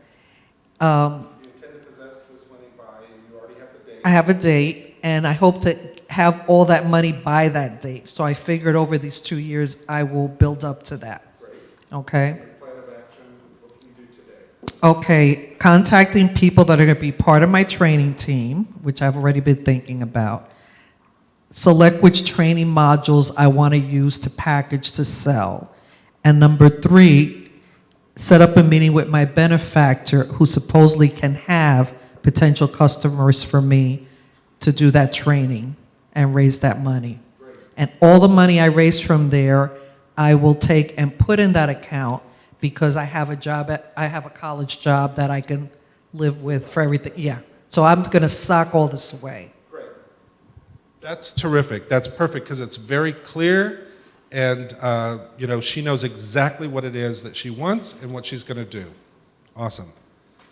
S1: You intend to possess this money by, and you already have the date.
S5: I have a date, and I hope to have all that money by that date. So I figured over these 2 years, I will build up to that.
S1: Great.
S5: Okay?
S1: Your plan of action, what can you do today?
S5: Okay, contacting people that are going to be part of my training team, which I've already been thinking about. Select which training modules I want to use to package to sell. And number 3, set up a meeting with my benefactor who supposedly can have potential customers for me to do that training and raise that money.
S1: Great.
S5: And all the money I raise from there, I will take and put in that account because I have a college job that I can live with for everything. Yeah. So I'm going to sock all this away.
S1: Great. That's terrific. That's perfect because it's very clear, and she knows exactly what it is that she wants and what she's going to do. Awesome.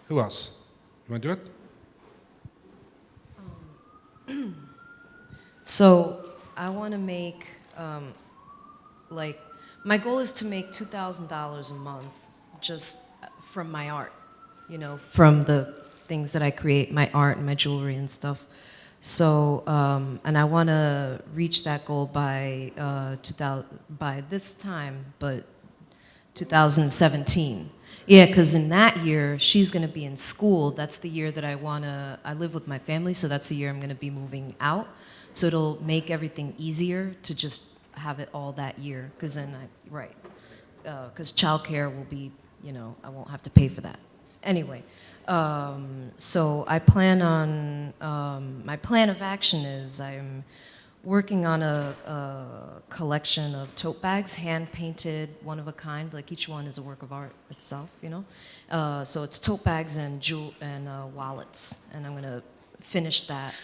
S1: Who else? You want to do it?
S2: So I want to make, my goal is to make $2,000 a month just from my art, from the things that I create, my art and my jewelry and stuff. So, and I want to reach that goal by this time, but 2017. Yeah, because in that year, she's going to be in school. That's the year that I live with my family, so that's the year I'm going to be moving out. So it'll make everything easier to just have it all that year, because then because childcare will be, I won't have to pay for that. Anyway, so I plan on, my plan of action is I'm working on a collection of tote bags, hand-painted, one of a kind, like each one is a work of art itself, So it's tote bags and wallets, and I'm going to finish that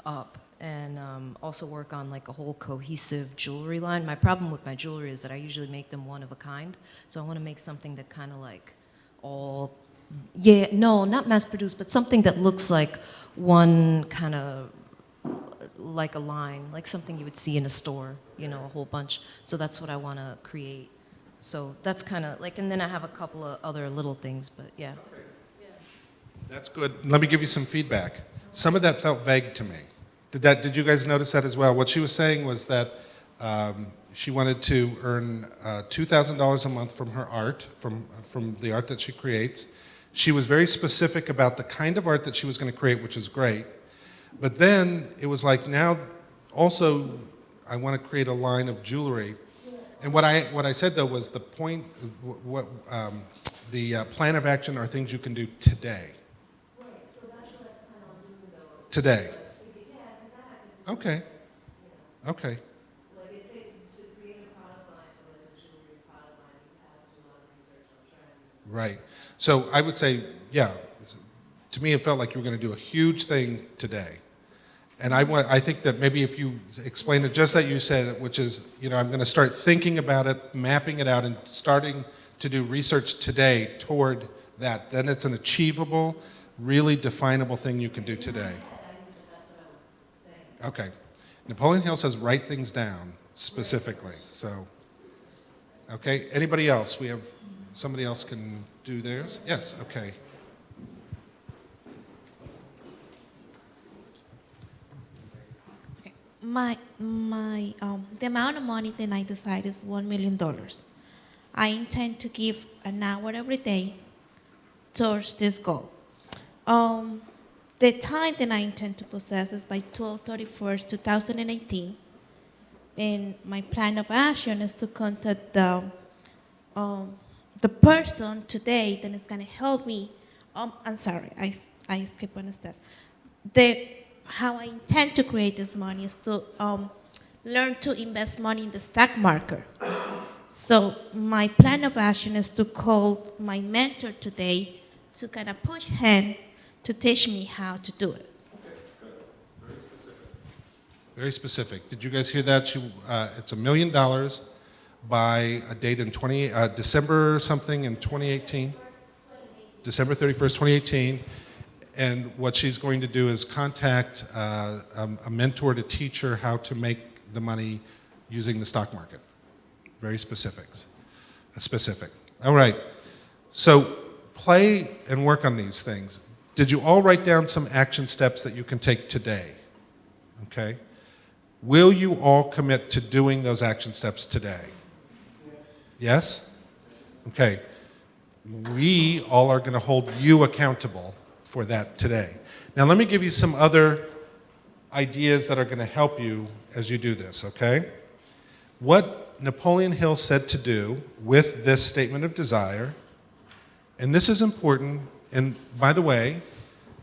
S2: up. And also work on like a whole cohesive jewelry line. My problem with my jewelry is that I usually make them one of a kind. So I want to make something that kind of like not mass produced, but something that looks like one kind of like a line, like something you would see in a store, a whole bunch. So that's what I want to create. So that's kind of like, and then I have a couple of other little things, but yeah.
S1: Okay. That's good. Let me give you some feedback. Some of that felt vague to me. Did you guys notice that as well? What she was saying was that she wanted to earn $2,000 a month from her art, from the art that she creates. She was very specific about the kind of art that she was going to create, which is great. But then it was like, now also I want to create a line of jewelry. And what I said though was the point, the plan of action are things you can do today.
S2: Right, so that's what I plan on doing though.
S1: Today. Okay.
S2: Yeah.
S1: Okay.
S2: Like to create a product line for like a jewelry product line, you have to do a lot of research on trends.
S1: Right. So I would say, yeah, to me it felt like you were going to do a huge thing today. And I think that maybe if you explain it just that you said it, which is, I'm going to start thinking about it, mapping it out, and starting to do research today toward that, then it's an achievable, really definable thing you can do today. Okay. Napoleon Hill says write things down specifically. So, okay. Anybody else? Somebody else can do theirs? Yes, okay.
S6: The amount of money that I decide is $1 million. I intend to give an hour every day towards this goal. The time that I intend to possess is by 12/31, 2018, and my plan of action is to contact the person today that is going to help me. I'm sorry, I skipped one step. How I intend to create this money is to learn to invest money in the stock market. So my plan of action is to call my mentor today to kind of push him to teach me how to do it.
S1: Very specific. Did you guys hear that? It's $1 million by a date in December something in 2018? December 31st, 2018. And what she's going to do is contact a mentor to teach her how to make the money using the stock market. Very specific. All right. So play and work on these things. Did you all write down some action steps that you can take today? Okay. Will you all commit to doing those action steps today? Yes? Okay. We all are going to hold you accountable for that today. Now let me give you some other ideas that are going to help you as you do this, okay? What Napoleon Hill said to do with this statement of desire, and this is important, and by the way,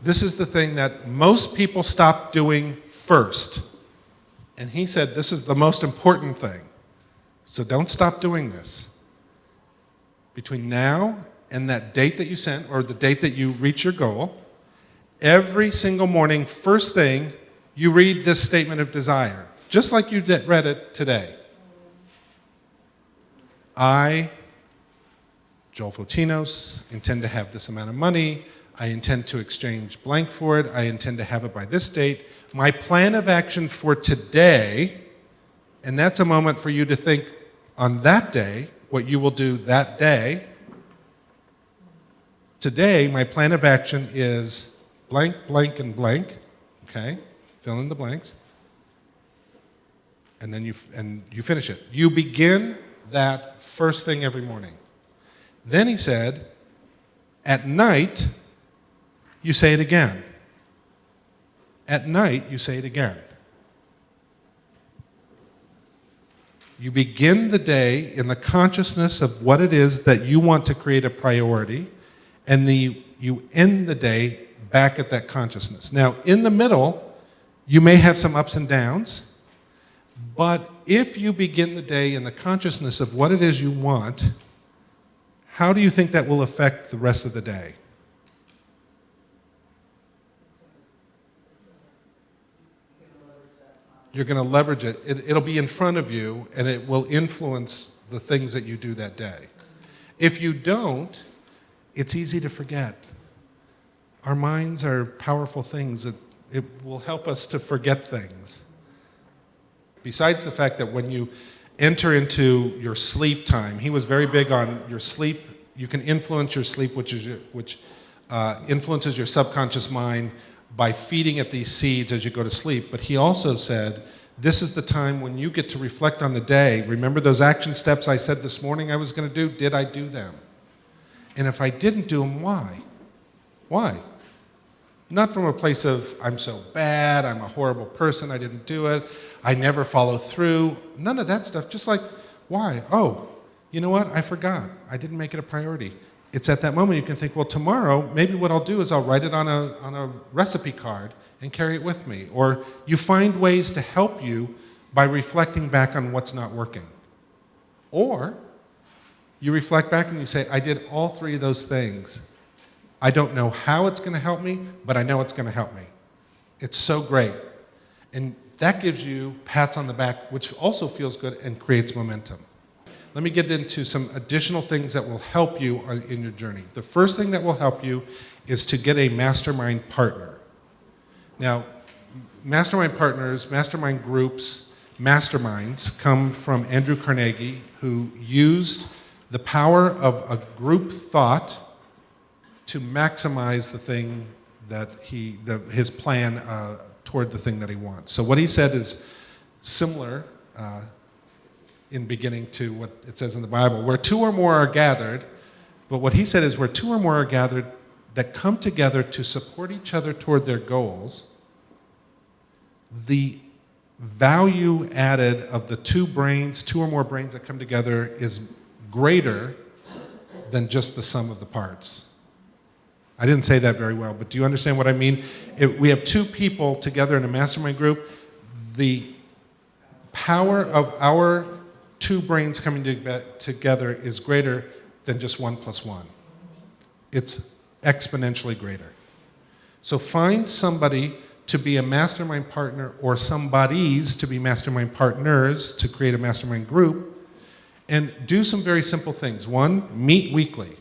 S1: this is the thing that most people stop doing first. And he said this is the most important thing. So don't stop doing this. Between now and that date that you sent, or the date that you reach your goal, every single morning, first thing, you read this statement of desire, just like you read it today. I, Joel Fotinos, intend to have this amount of money. I intend to exchange blank for it. I intend to have it by this date. My plan of action for today, and that's a moment for you to think on that day, what you will do that day. Today, my plan of action is blank, blank, and blank. Okay? Fill in the blanks. And then you finish it. You begin that first thing every morning. Then he said, at night, you say it again. At night, you say it again. You begin the day in the consciousness of what it is that you want to create a priority, and you end the day back at that consciousness. Now, in the middle, you may have some ups and downs, but if you begin the day in the consciousness of what it is you want, how do you think that will affect the rest of the day? You're going to leverage it. It'll be in front of you, and it will influence the things that you do that day. If you don't, it's easy to forget. Our minds are powerful things. It will help us to forget things. Besides the fact that when you enter into your sleep time, he was very big on your sleep. You can influence your sleep, which influences your subconscious mind by feeding it these seeds as you go to sleep. But he also said, this is the time when you get to reflect on the day. Remember those action steps I said this morning I was going to do? Did I do them? And if I didn't do them, why? Why? Not from a place of, I'm so bad, I'm a horrible person, I didn't do it, I never follow through. None of that stuff. Just like, why? Oh, you know what? I forgot. I didn't make it a priority. It's at that moment you can think, well, tomorrow, maybe what I'll do is I'll write it on a recipe card and carry it with me. Or you find ways to help you by reflecting back on what's not working. Or you reflect back and you say, I did all three of those things. I don't know how it's going to help me, but I know it's going to help me. It's so great. And that gives you pats on the back, which also feels good and creates momentum. Let me get into some additional things that will help you in your journey. The first thing that will help you is to get a mastermind partner. Now, mastermind partners, mastermind groups, masterminds come from Andrew Carnegie, who used the power of a group thought to maximize the thing that his plan toward the thing that he wants. So what he said is, similar in beginning to what it says in the Bible, where two or more are gathered. But what he said is where two or more are gathered that come together to support each other toward their goals, the value added of the two or more brains that come together is greater than just the sum of the parts. I didn't say that very well, but do you understand what I mean? If we have two people together in a mastermind group, the power of our two brains coming together is greater than just 1 + 1. It's exponentially greater. So find somebody to be a mastermind partner or somebodies to be mastermind partners to create a mastermind group, and do some very simple things. One, meet weekly.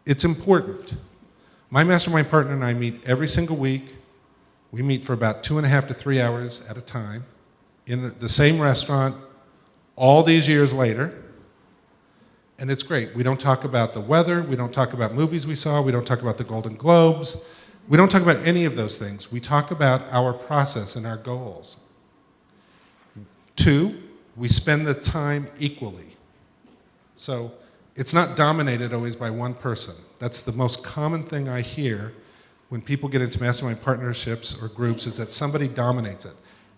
S1: It's important. My mastermind partner and I meet every single week. We meet for about 2.5 to 3 hours at a time in the same restaurant all these years later. And it's great. We don't talk about the weather. We don't talk about movies we saw. We don't talk about the Golden Globes. We don't talk about any of those things. We talk about our process and our goals. 2, we spend the time equally. So it's not dominated always by one person. That's the most common thing I hear when people get into mastermind partnerships or groups, is that somebody dominates it.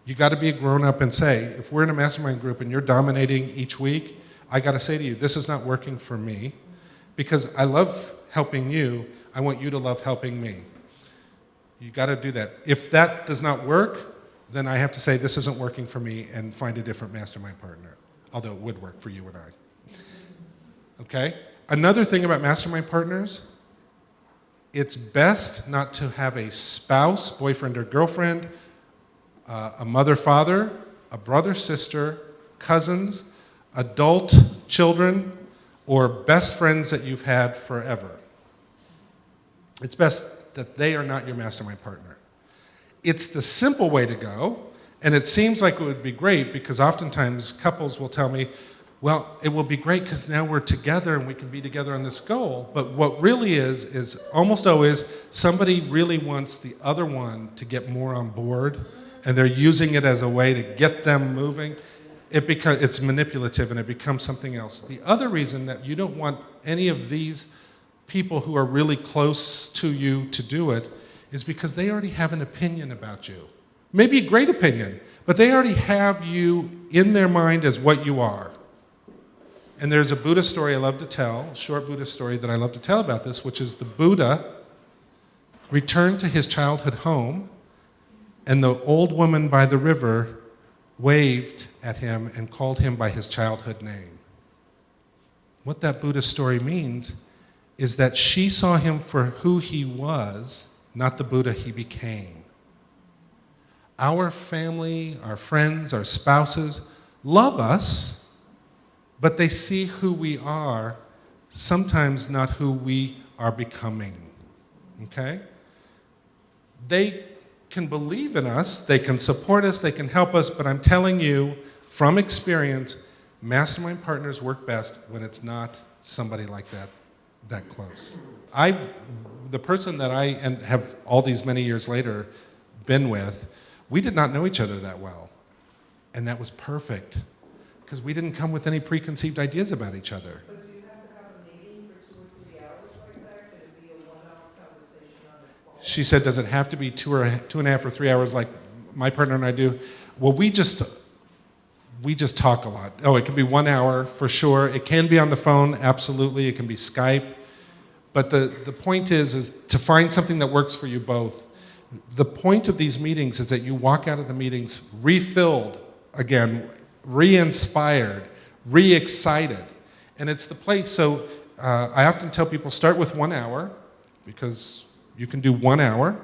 S1: You got to be a grown-up and say, if we're in a mastermind group and you're dominating each week, I got to say to you, this is not working for me, because I love helping you. I want you to love helping me. You got to do that. If that does not work, then I have to say this isn't working for me and find a different mastermind partner, although it would work for you and I. Okay? Another thing about mastermind partners, it's best not to have a spouse, boyfriend or girlfriend, a mother, father, a brother, sister, cousins, adult children, or best friends that you've had forever. It's best that they are not your mastermind partner. It's the simple way to go, and it seems like it would be great because oftentimes couples will tell me, well, it will be great because now we're together and we can be together on this goal. But what really is almost always somebody really wants the other one to get more on board, and they're using it as a way to get them moving. It's manipulative and it becomes something else. The other reason that you don't want any of these people who are really close to you to do it is because they already have an opinion about you. Maybe a great opinion, but they already have you in their mind as what you are. And there's a Buddha story I love to tell, a short Buddha story that I love to tell about this, which is the Buddha returned to his childhood home, and the old woman by the river waved at him and called him by his childhood name. What that Buddha story means is that she saw him for who he was, not the Buddha he became. Our family, our friends, our spouses love us, but they see who we are, sometimes not who we are becoming. Okay? They can believe in us, they can support us, they can help us, but I'm telling you from experience, mastermind partners work best when it's not somebody like that close. The person that I have all these many years later been with, we did not know each other that well. And that was perfect, because we didn't come with any preconceived ideas about each other.
S5: But do you have to have a meeting for 2 or 3 hours like that? Could it be a 1-hour conversation on the phone?
S1: She said, does it have to be 2.5 or 3 hours like my partner and I do? Well, we just talk a lot. Oh, it can be 1 hour for sure. It can be on the phone, absolutely. It can be Skype. But the point is to find something that works for you both. The point of these meetings is that you walk out of the meetings refilled again, re-inspired, re-excited. And it's the place, so I often tell people start with 1 hour, because you can do 1 hour,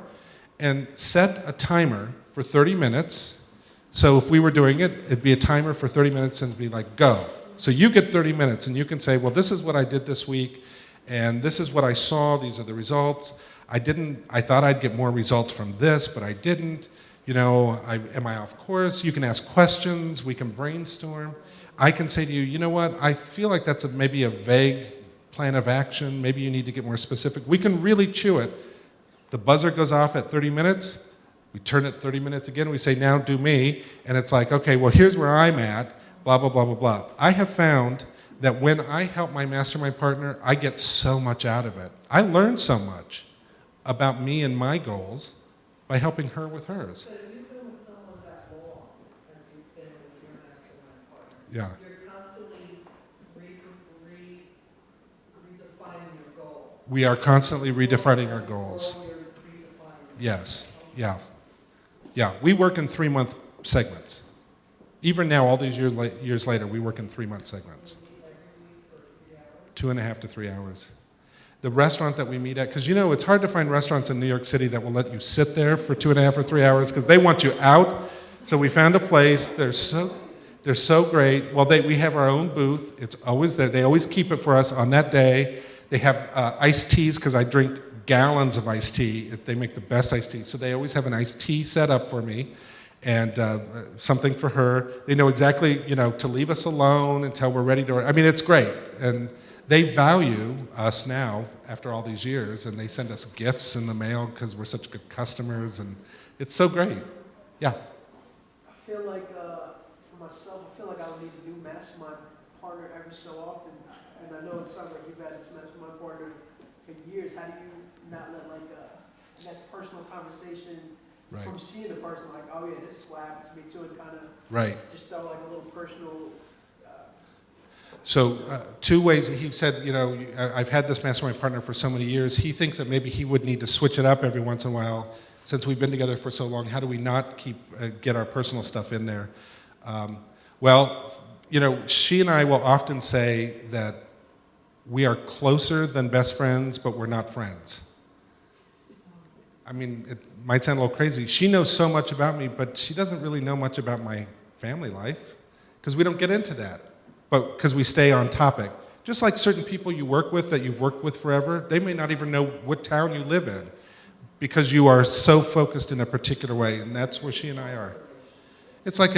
S1: and set a timer for 30 minutes. So if we were doing it, it'd be a timer for 30 minutes and it'd be like, go. So you get 30 minutes and you can say, well, this is what I did this week, and this is what I saw, these are the results. I thought I'd get more results from this, but I didn't. You know, am I off course? You can ask questions, we can brainstorm. I can say to you, you know what, I feel like that's maybe a vague plan of action, maybe you need to get more specific. We can really chew it. The buzzer goes off at 30 minutes, We turn it 30 minutes again, we say, now do me, and it's like, okay, well, here's where I'm at, blah, blah, blah, blah, blah. I have found that when I help my mastermind partner, I get so much out of it. I learn so much about me and my goals by helping her with hers.
S5: So if you've been with someone that long, as you've been with your mastermind partner,
S1: Yeah,
S5: you're constantly redefining your goal.
S1: we are constantly redefining our goals.
S5: Or you're redefining your
S1: Yes, yeah. Yeah, we work in 3-month segments. Even now, all these years later, we work in 3-month segments. 2.5 to 3 hours. The restaurant that we meet at, because you know, it's hard to find restaurants in New York City that will let you sit there for 2.5 or 3 hours because they want you out. So we found a place. They're so great. Well, we have our own booth. It's always there. They always keep it for us on that day. They have iced teas because I drink gallons of iced tea. They make the best iced tea. So they always have an iced tea set up for me and something for her. They know exactly, you know, to leave us alone until we're ready to, I mean, it's great. And they value us now after all these years, and they send us gifts in the mail because we're such good customers, and it's so great. Yeah.
S7: I feel like, for myself, I feel like I would need a new mastermind partner every so often. And I know it sounds like you've had this mastermind partner for years. How do you not let, like, I guess, personal conversation
S1: Right.
S7: from seeing the person, like, oh yeah, this is what happened to me too, and kind of
S1: Right.
S7: just throw like a little personal.
S1: So 2 ways, he said, you know, I've had this mastermind partner for so many years. He thinks that maybe he would need to switch it up every once in a while. Since we've been together for so long, how do we not get our personal stuff in there? Well, you know, she and I will often say that we are closer than best friends, but we're not friends. I mean, it might sound a little crazy. She knows so much about me, but she doesn't really know much about my family life because we don't get into that. But because we stay on topic. Just like certain people you work with that you've worked with forever, they may not even know what town you live in because you are so focused in a particular way, and that's where she and I are. It's like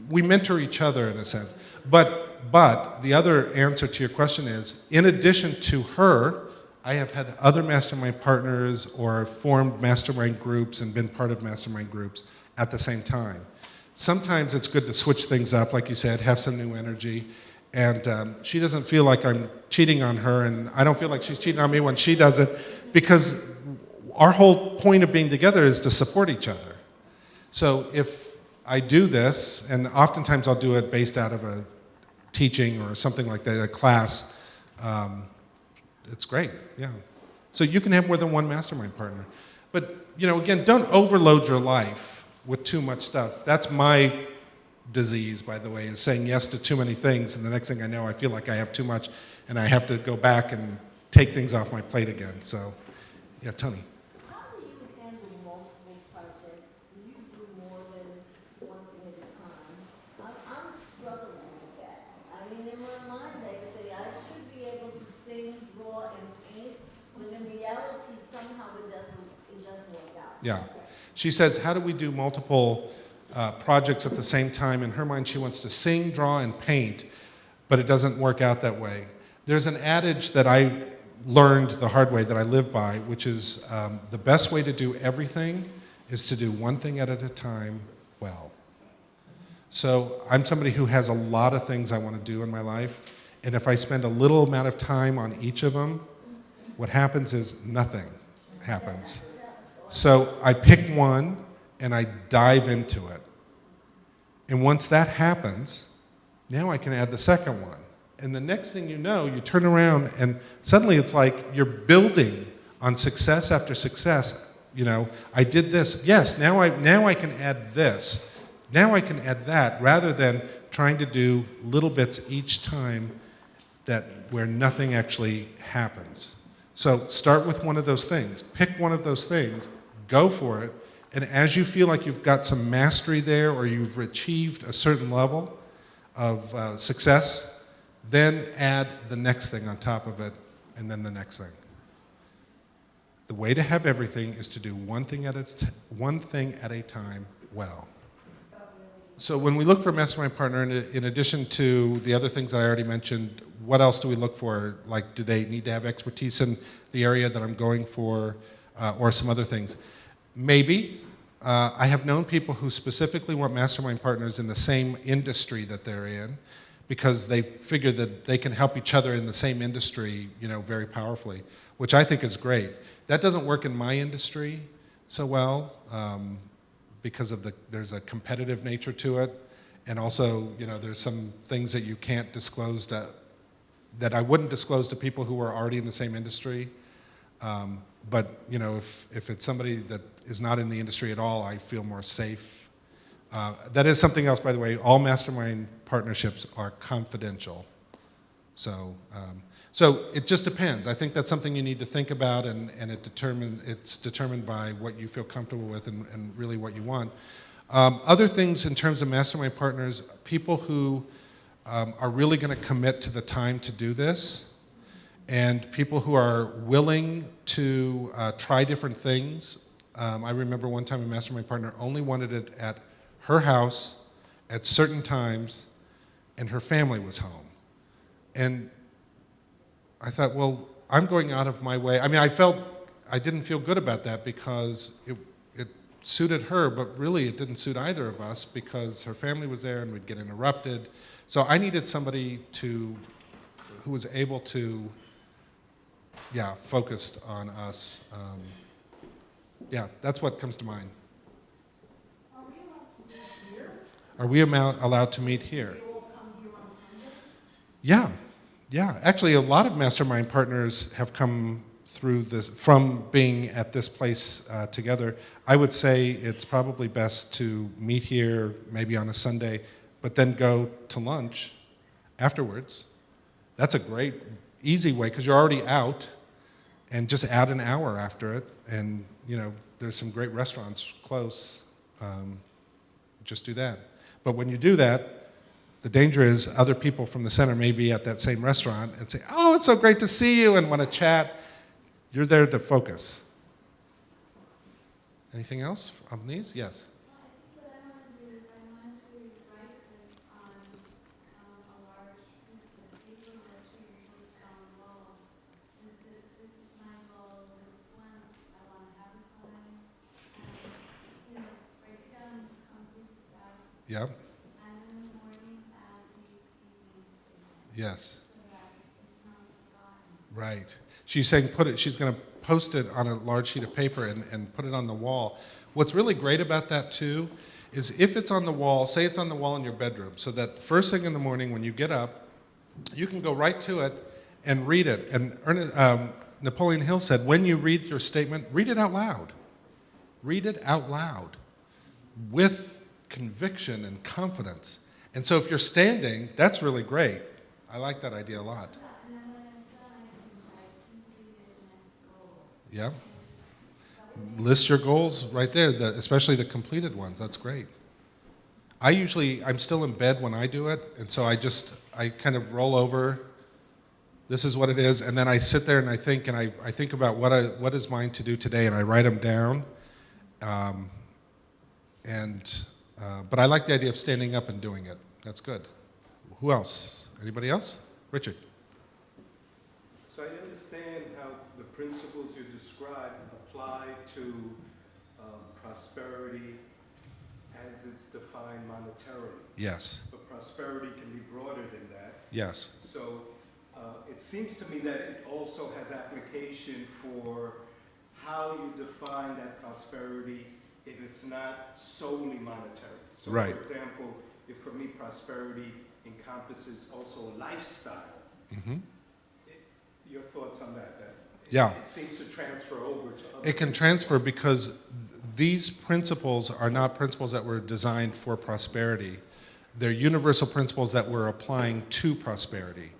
S1: we mentor each other in a sense. But the other answer to your question is, in addition to her, I have had other mastermind partners or formed mastermind groups and been part of mastermind groups at the same time. Sometimes it's good to switch things up, like you said, have some new energy. And she doesn't feel like I'm cheating on her, and I don't feel like she's cheating on me when she does it, because our whole point of being together is to support each other. So if I do this, and oftentimes I'll do it based out of a teaching or something like that, a class, it's great, yeah. So you can have more than one mastermind partner. But, you know, again, don't overload your life with too much stuff. That's my disease, by the way, is saying yes to too many things, and the next thing I know, I feel like I have too much, and I have to go back and take things off my plate again. So, yeah, Tony.
S8: How do you handle multiple projects? Do you do more than one thing at a time? I'm struggling with that. I mean, in my mind, I say I should be able to sing, draw, and paint, when in reality, somehow it doesn't work out.
S1: Yeah. She says, how do we do multiple projects at the same time? In her mind, she wants to sing, draw, and paint, but it doesn't work out that way. There's an adage that I learned the hard way that I live by, which is the best way to do everything is to do one thing at a time well. So I'm somebody who has a lot of things I want to do in my life, and if I spend a little amount of time on each of them, what happens is nothing happens. So I pick one and I dive into it. And once that happens, now I can add the second one. And the next thing you know, you turn around and suddenly it's like you're building on success after success. You know, I did this. Yes, now I can add this. Now I can add that, rather than trying to do little bits each time where nothing actually happens. So start with one of those things. Pick one of those things. Go for it, and as you feel like you've got some mastery there or you've achieved a certain level of success, then add the next thing on top of it, and then the next thing. The way to have everything is to do one thing at a time well. So when we look for a mastermind partner, in addition to the other things that I already mentioned, what else do we look for? Like, do they need to have expertise in the area that I'm going for, or some other things? Maybe. I have known people who specifically want mastermind partners in the same industry that they're in because they figure that they can help each other in the same industry, very powerfully, which I think is great. That doesn't work in my industry so well because there's a competitive nature to it, and also, there's some things that you can't disclose that I wouldn't disclose to people who are already in the same industry. But if it's somebody that is not in the industry at all, I feel more safe. That is something else, by the way. All mastermind partnerships are confidential. So it just depends. I think that's something you need to think about, and it's determined by what you feel comfortable with and really what you want. Other things in terms of mastermind partners, people who are really going to commit to the time to do this, and people who are willing to try different things. I remember one time a mastermind partner only wanted it at her house at certain times, and her family was home. And I thought, well, I'm going out of my way. I mean, I didn't feel good about that because it suited her, but really it didn't suit either of us because her family was there and we'd get interrupted. So I needed somebody who was able to, focused on us. That's what comes to mind.
S3: Are we allowed to meet here?
S1: Are we allowed to meet here?
S3: We all come here on Sunday?
S1: Yeah. Actually, a lot of mastermind partners have come through this from being at this place together. I would say it's probably best to meet here maybe on a Sunday, but then go to lunch afterwards. That's a great, easy way because you're already out, and just add an hour after it. And there's some great restaurants close. Just do that. But when you do that, the danger is other people from the center may be at that same restaurant and say, "Oh, it's so great to see you," and want to chat. You're there to focus. Anything else on these? Yes.
S9: What I want to do is I want to write this on a large piece of paper that you post on the wall. And this is my goal, this one, I want to have it on, and, break it down into concrete steps.
S1: Yep.
S9: And in the morning and the evening statements.
S1: Yes.
S9: So that it's not forgotten.
S1: Right. She's saying she's going to post it on a large sheet of paper and put it on the wall. What's really great about that too is if it's on the wall, say it's on the wall in your bedroom, so that first thing in the morning when you get up, you can go right to it and read it. And Napoleon Hill said, when you read your statement, read it out loud. Read it out loud with conviction and confidence. And so if you're standing, that's really great. I like that idea a lot.
S9: And then when it's done, I can write completed next goal.
S1: Yeah. List your goals right there, especially the completed ones. That's great. I'm still in bed when I do it, and so I kind of roll over. This is what it is, and then I sit there and I think about what is mine to do today, and I write them down. But I like the idea of standing up and doing it. That's good. Who else? Anybody else? Richard.
S10: So I understand how the principles you described apply to prosperity as it's defined monetarily.
S1: Yes.
S10: But prosperity can be broader than that.
S1: Yes.
S10: So it seems to me that it also has application for how you define that prosperity if it's not solely monetary. So
S1: Right.
S10: for example, if for me prosperity encompasses also a lifestyle,
S1: Mm-hmm.
S10: your thoughts on that?
S1: Yeah.
S10: It seems to transfer over to other
S1: It can transfer because these principles are not principles that were designed for prosperity. They're universal principles that we're applying to prosperity.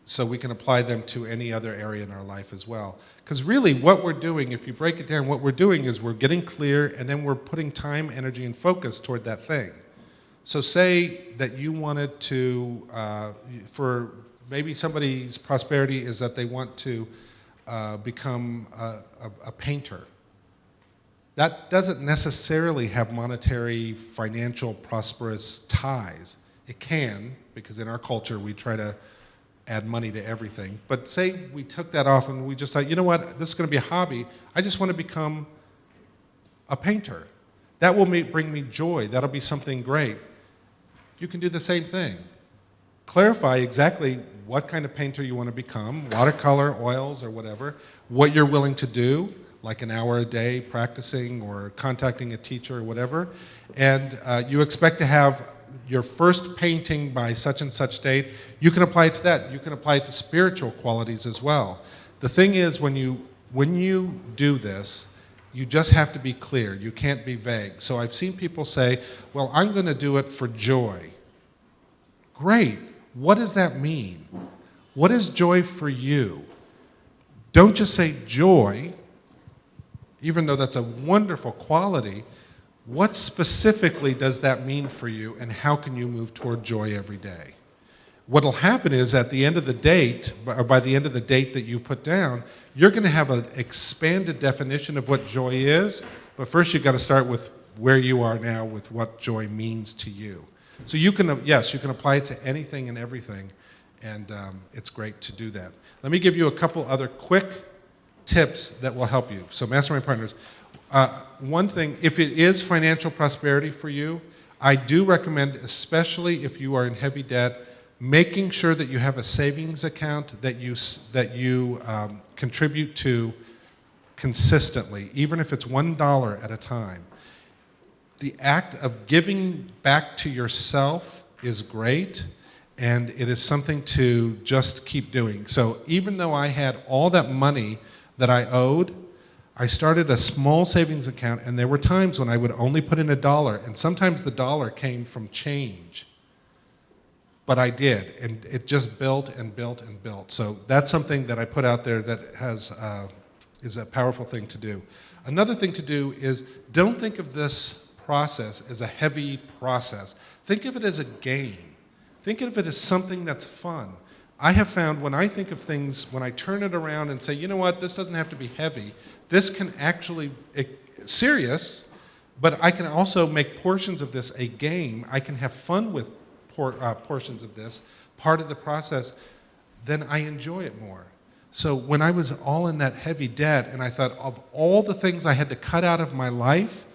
S1: So we can apply them to any other area in our life as well. Because really what we're doing, if you break it down, what we're doing is we're getting clear and then we're putting time, energy, and focus toward that thing. So say that you wanted to, for maybe somebody's prosperity is that they want to become a painter. That doesn't necessarily have monetary, financial, prosperous ties. It can, because in our culture we try to add money to everything. But say we took that off and we just thought, you know what, this is going to be a hobby. I just want to become a painter. That will bring me joy. That'll be something great. You can do the same thing. Clarify exactly what kind of painter you want to become, watercolor, oils, or whatever, what you're willing to do, like an hour a day practicing or contacting a teacher or whatever, and you expect to have your first painting by such and such date. You can apply it to that. You can apply it to spiritual qualities as well. The thing is, when you do this, you just have to be clear. You can't be vague. So I've seen people say, well, I'm going to do it for joy. Great. What does that mean? What is joy for you? Don't just say joy, even though that's a wonderful quality. What specifically does that mean for you, and how can you move toward joy every day? What will happen is at the end of the date, or by the end of the date that you put down, you're going to have an expanded definition of what joy is, but first you've got to start with where you are now with what joy means to you. So you can, yes, you can apply it to anything and everything, and it's great to do that. Let me give you a couple other quick tips that will help you. So Mastermind Partners, one thing, if it is financial prosperity for you, I do recommend, especially if you are in heavy debt, making sure that you have a savings account that you contribute to consistently, even if it's $1 at a time. The act of giving back to yourself is great, and it is something to just keep doing. So even though I had all that money that I owed, I started a small savings account, and there were times when I would only put in $1, and sometimes the dollar came from change. But I did, and it just built and built and built. So that's something that I put out there that is a powerful thing to do. Another thing to do is don't think of this process as a heavy process. Think of it as a game. Think of it as something that's fun. I have found when I think of things, when I turn it around and say, you know what, this doesn't have to be heavy. This can actually, serious, but I can also make portions of this a game. I can have fun with portions of this, part of the process, then I enjoy it more. So when I was all in that heavy debt and I thought of all the things I had to cut out of my life,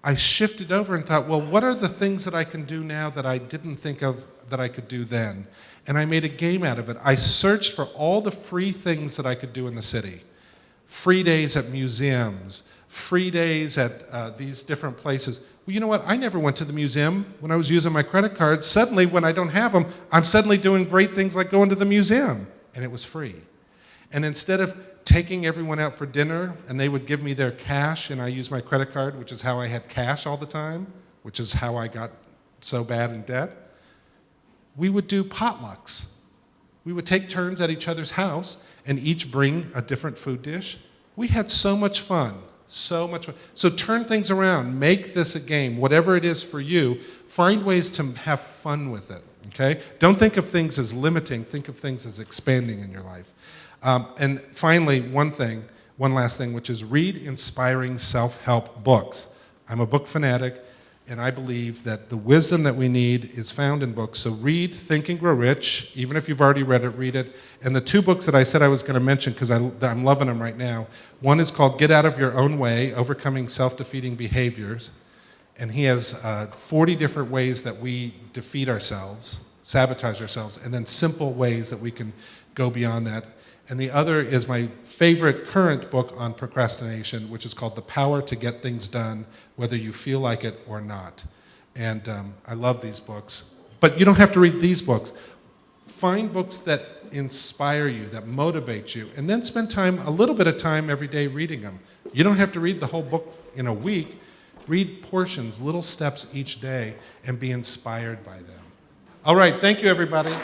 S1: I shifted over and thought, well, what are the things that I can do now that I didn't think of that I could do then? And I made a game out of it. I searched for all the free things that I could do in the city. Free days at museums, free days at these different places. Well, you know what? I never went to the museum when I was using my credit cards. Suddenly, when I don't have them, I'm suddenly doing great things like going to the museum, and it was free. And instead of taking everyone out for dinner, and they would give me their cash, and I used my credit card, which is how I had cash all the time, which is how I got so bad in debt, we would do potlucks. We would take turns at each other's house and each bring a different food dish. We had so much fun, so much fun. So turn things around, make this a game, whatever it is for you, find ways to have fun with it, okay? Don't think of things as limiting, think of things as expanding in your life. And finally, one last thing, which is read inspiring self-help books. I'm a book fanatic, and I believe that the wisdom that we need is found in books. So read Think and Grow Rich. Even if you've already read it, read it. And the two books that I said I was going to mention, because I'm loving them right now, one is called Get Out of Your Own Way, Overcoming Self-Defeating Behaviors. And he has 40 different ways that we defeat ourselves, sabotage ourselves, and then simple ways that we can go beyond that. And the other is my favorite current book on procrastination, which is called The Power to Get Things Done, Whether You Feel Like It or Not. And I love these books. But you don't have to read these books. Find books that inspire you, that motivate you, and then spend a little bit of time every day reading them. You don't have to read the whole book in a week. Read portions, little steps each day, and be inspired by them. All right, thank you, everybody.